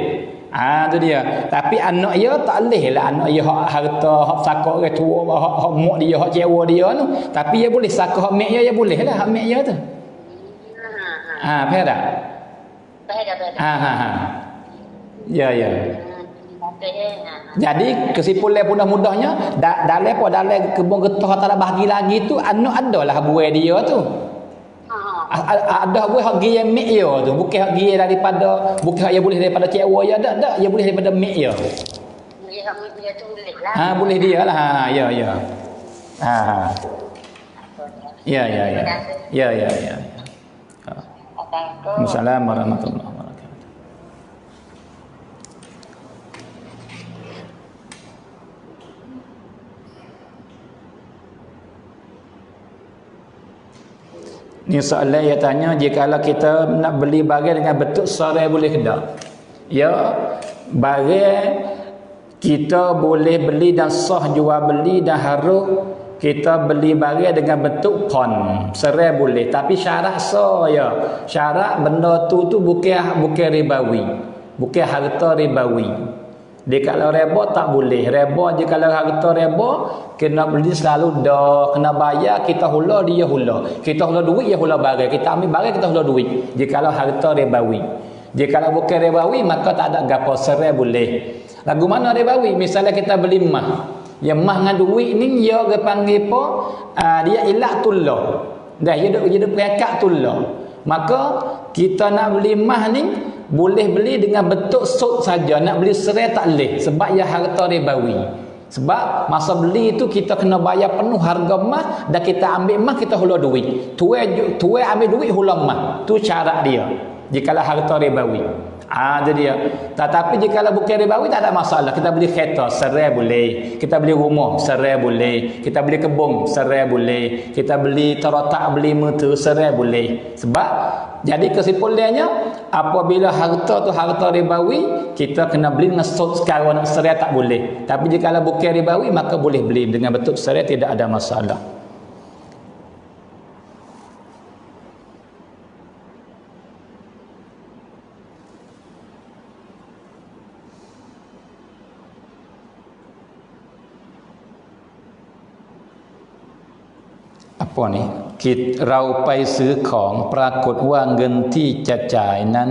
Tu dia. Tapi anak dia tak boleh lah, anak dia hak harta, hak sakak orang tua, hak mak dia, hak cewa dia tu. Tapi dia boleh sakak hak mek dia boleh lah, hak mek dia tu. Faham tak? Ya. Jadi kesimpulan mudah-mudahnya dalam kebun getah tak ada bahagi lagi tu anak adalah buah dia tu. Ada buah hak dia mek dia tu, bukan hak dia daripada, bukan dia boleh daripada cewa dia, tak dia boleh daripada mek dia. Boleh hak mek dia tu boleh lah. Boleh dia lah. Ya. Ya. Assalamualaikum warahmatullahi wabarakatuh. Ni soalan dia tanya, jikalau kita nak beli barang dengan bentuk sarai boleh ke tak? Ya, barang kita boleh beli dan sah jual beli dan harus kita beli barang dengan bentuk pon, serai boleh, tapi syarat syarat benda tu bukan ribawi, bukan harta ribawi. Dia kalau riba tak boleh. Riba je kalau harta riba kena beli selalu dah, kena bayar, kita hula dia hula. Kita hula duit dia hula barang, kita ambil barang kita hula duit. Jika kalau harta ribawi. Jika kalau bukan ribawi maka tak ada gapo, serai boleh. Lagu mana ribawi? Misalnya kita beli emas. Ya mah dengan duit ni dia panggil apa? Dia ilak tullah. Dah dia perekat tullah. Maka kita nak beli mah ni boleh beli dengan bentuk sud saja. Nak beli serai tak boleh sebab ia harta ribawi. Sebab masa beli itu kita kena bayar penuh harga mah dan kita ambil mah kita hula duit. Tuai ambil duit hula mah. Tu syarat dia. Jikalau harta ribawi. Jadi dia. Tetapi jika bukan ribawi tak ada masalah. Kita beli kereta serai boleh. Kita beli rumah serai boleh. Kita beli kebun serai boleh. Kita beli terotak, beli motor serai boleh. Sebab jadi kesimpulannya apabila harta tu harta ribawi, kita kena beli dengan sud sekarang, serai tak boleh. Tapi jika bukan ribawi maka boleh beli dengan bentuk serai, tidak ada masalah. Apa ni? เราไปซื้อของปรากฏว่าเงินที่จะจ่ายนั้น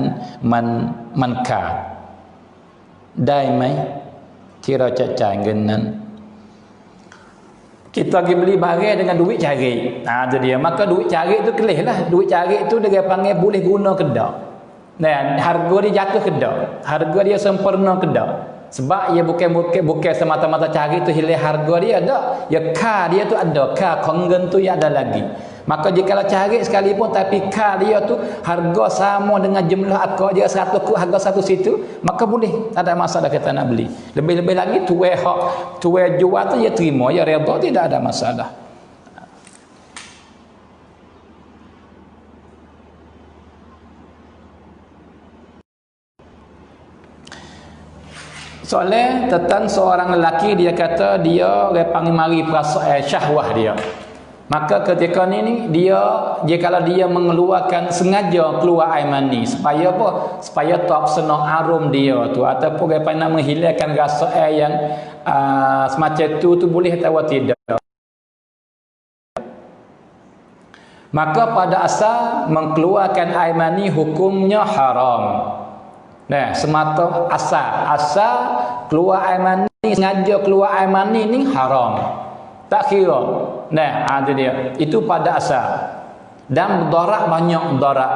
มันขาดได้ไหมที่เราจะจ่ายเงินนั้น Kita pergi beli barang dengan duit cari. Tu dia. Maka duit cari tu kelih lah. Duit cari tu dia panggil boleh guna ke tak. Dan harga dia jatuh ke tak. Harga dia sempurna ke tak. Sebab ia bukan semata-mata cari tu hilang harga dia ada. Ya ka dia tu ada, ka kongen tu ya ada lagi. Maka jika cari sekalipun tapi ka dia tu harga sama dengan jumlah akak dia 100 ku harga satu situ, maka boleh, tak ada masalah kita nak beli. Lebih-lebih lagi tuai jual tu dia terima, ya redha, tidak ada masalah. Soalnya tentang seorang lelaki dia kata dia panggil mari perasaan syahwah dia. Maka ketika ni dia kalau dia mengeluarkan sengaja keluar air mani supaya apa? Supaya tak senang arum dia tu ataupun dia nak menghilangkan rasa air yang semacam tu boleh atau tidak. Maka pada asal mengeluarkan air mani hukumnya haram. Nah, semata asal keluar air mani, sengaja keluar air mani ni haram. Tak kira. Nah, itu dia. Itu pada asal. Dan mudarat banyak mudarat.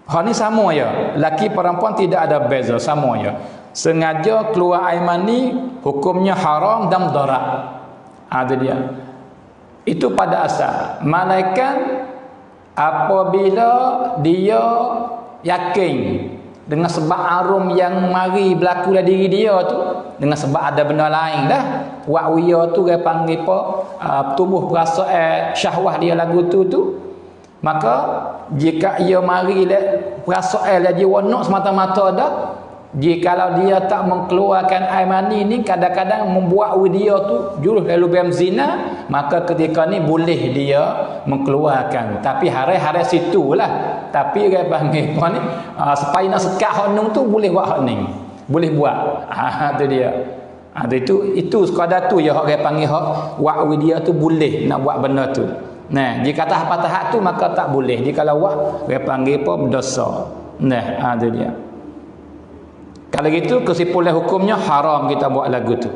Hal ni sama ya. Laki perempuan tidak ada beza, sama ya. Sengaja keluar air mani hukumnya haram dan mudarat. Itu dia. Itu pada asal. Malaikat apabila dia yakin dengan sebab arum yang mari berlaku dalam diri dia tu, dengan sebab ada benda lain dah, buat dia tu dia panggil apa, tubuh perasaan syahwah dia lagu tu, maka jika ia mari perasaan dia jiwa semata-mata dah, jikalau dia tak mengeluarkan air mani ni kadang-kadang membuat dia tu jurus lalu berzina, maka ketika ni boleh dia mengeluarkan. Tapi hari-hari situlah. Tapi dia panggil apa ni, supaya nak sekat hak nun tu boleh buat hak ni. Boleh buat. Itu dia. Itu sekadar tu ya hak dia panggil hak buat dia tu boleh nak buat benda tu. Nah, jika tahap-tahap tu maka tak boleh. Jikalau buat dia panggil apa berdosa. Nah, itu dia. Kalau gitu kesimpulan hukumnya haram kita buat lagu tu.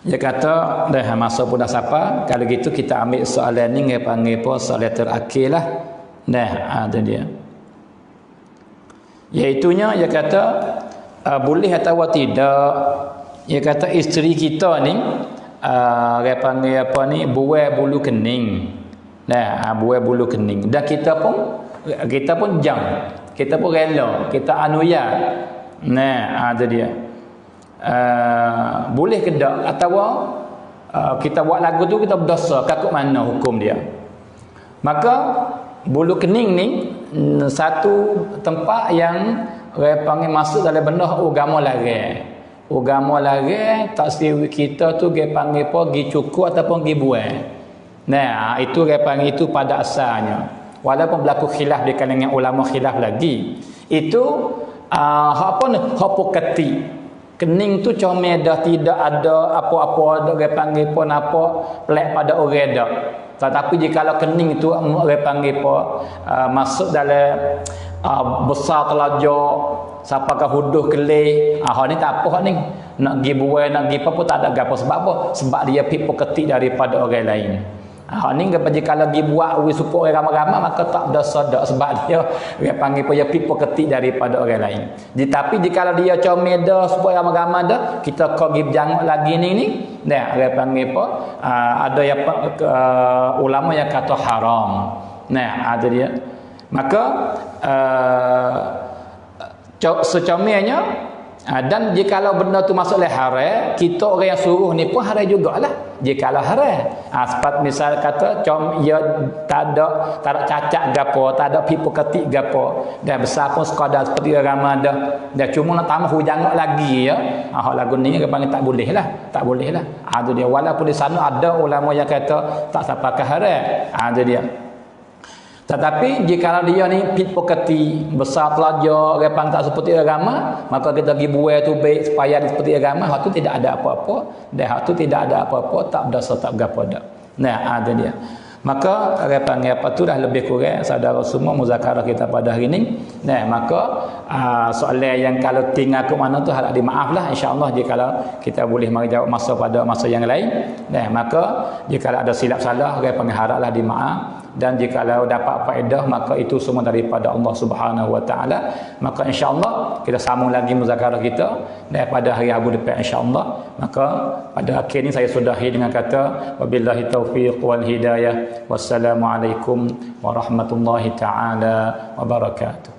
Dia kata dah masa pun dah siapa. Kalau gitu kita ambil soalan ni dia panggil apa soalan terakhir lah. Dah ada dia. Iaitunya dia kata boleh atau tidak. Dia kata isteri kita ni dia panggil apa ni buai bulu kening. Nah, buai bulu kening. Dan kita pun jam. Kita pun rela, kita anuya. Nah, ada dia. Boleh ke tak atau kita buat lagu tu kita berdosa kakut mana hukum dia. Maka bulu kening ni satu tempat yang dia panggil masuk dalam benda agama larang. Agama larang tak sewi kita tu dia panggil apa gi cukur ataupun gi buai. Nah, itu dia panggil itu pada asalnya. Walaupun berlaku khilaf di kalangan ulama khilaf lagi. Itu apa ni? Hapokati. Kening tu comel dah tidak ada apa-apa dak dia panggil pun apa pelak pada orang dak. Tetapi jikalau kening tu dia panggil apa masuk dalam besar telajak sapakah huduh kelih ni tak apa ni nak pergi buai nak pergi apa pun tak ada gapo sebab apa sebab dia pipo ketik daripada orang lain. Ni jikalau pergi buat supaya ramai-ramai maka tak ada sedek sebab dia panggil apa dia pipo ketik daripada orang lain. Tapi jikalau dia comel dah supaya ramai-ramai dah kita kau pergi berjanguk lagi ni dah dia panggil apa ada yang ulama yang kata haram. Nah, ada dia. Maka secomelnya dan jikalau benda tu masuk dalam haram, kita orang yang suruh ni pun haram jugalah. Jikalau haram. Sebab misal kata ia tak ada cacat gapo, tak ada pipo ketik gapo, dah besar pun sekadar seperti ramai dah cuma nak tambah hujang lagi ya. Hak lagu ni dia panggil tak boleh lah. Tak boleh lah. Tu dia walaupun di sana ada ulama yang kata tak sapakah haram. Tu dia. Tetapi jika dia ni pit poketi besar pelajar repang tak seperti agama, maka kita pergi buai tu baik supaya seperti agama, hak tu tidak ada apa-apa, dan hak tu tidak ada apa-apa, tak berdosa tak berapa dak. Nah, ada dia. Maka repang apa tu dah lebih kurang saudara semua muzakarah kita pada hari ini. Nah, maka soalan yang kalau tinggal ke mana tu harap dimaaflah insya-Allah jikalau kita boleh mari jawab pada masa yang lain. Nah, maka jikalau ada silap salah repang haraplah dimaaf. Dan jikalau dapat faedah maka itu semua daripada Allah Subhanahu wa taala. Maka insya-Allah kita sambung lagi muzakarah kita daripada hari Rabu depan insya-Allah. Maka pada akhir ini saya sudahi dengan kata wabillahi taufiq wal hidayah. Wassalamualaikum warahmatullahi taala wabarakatuh.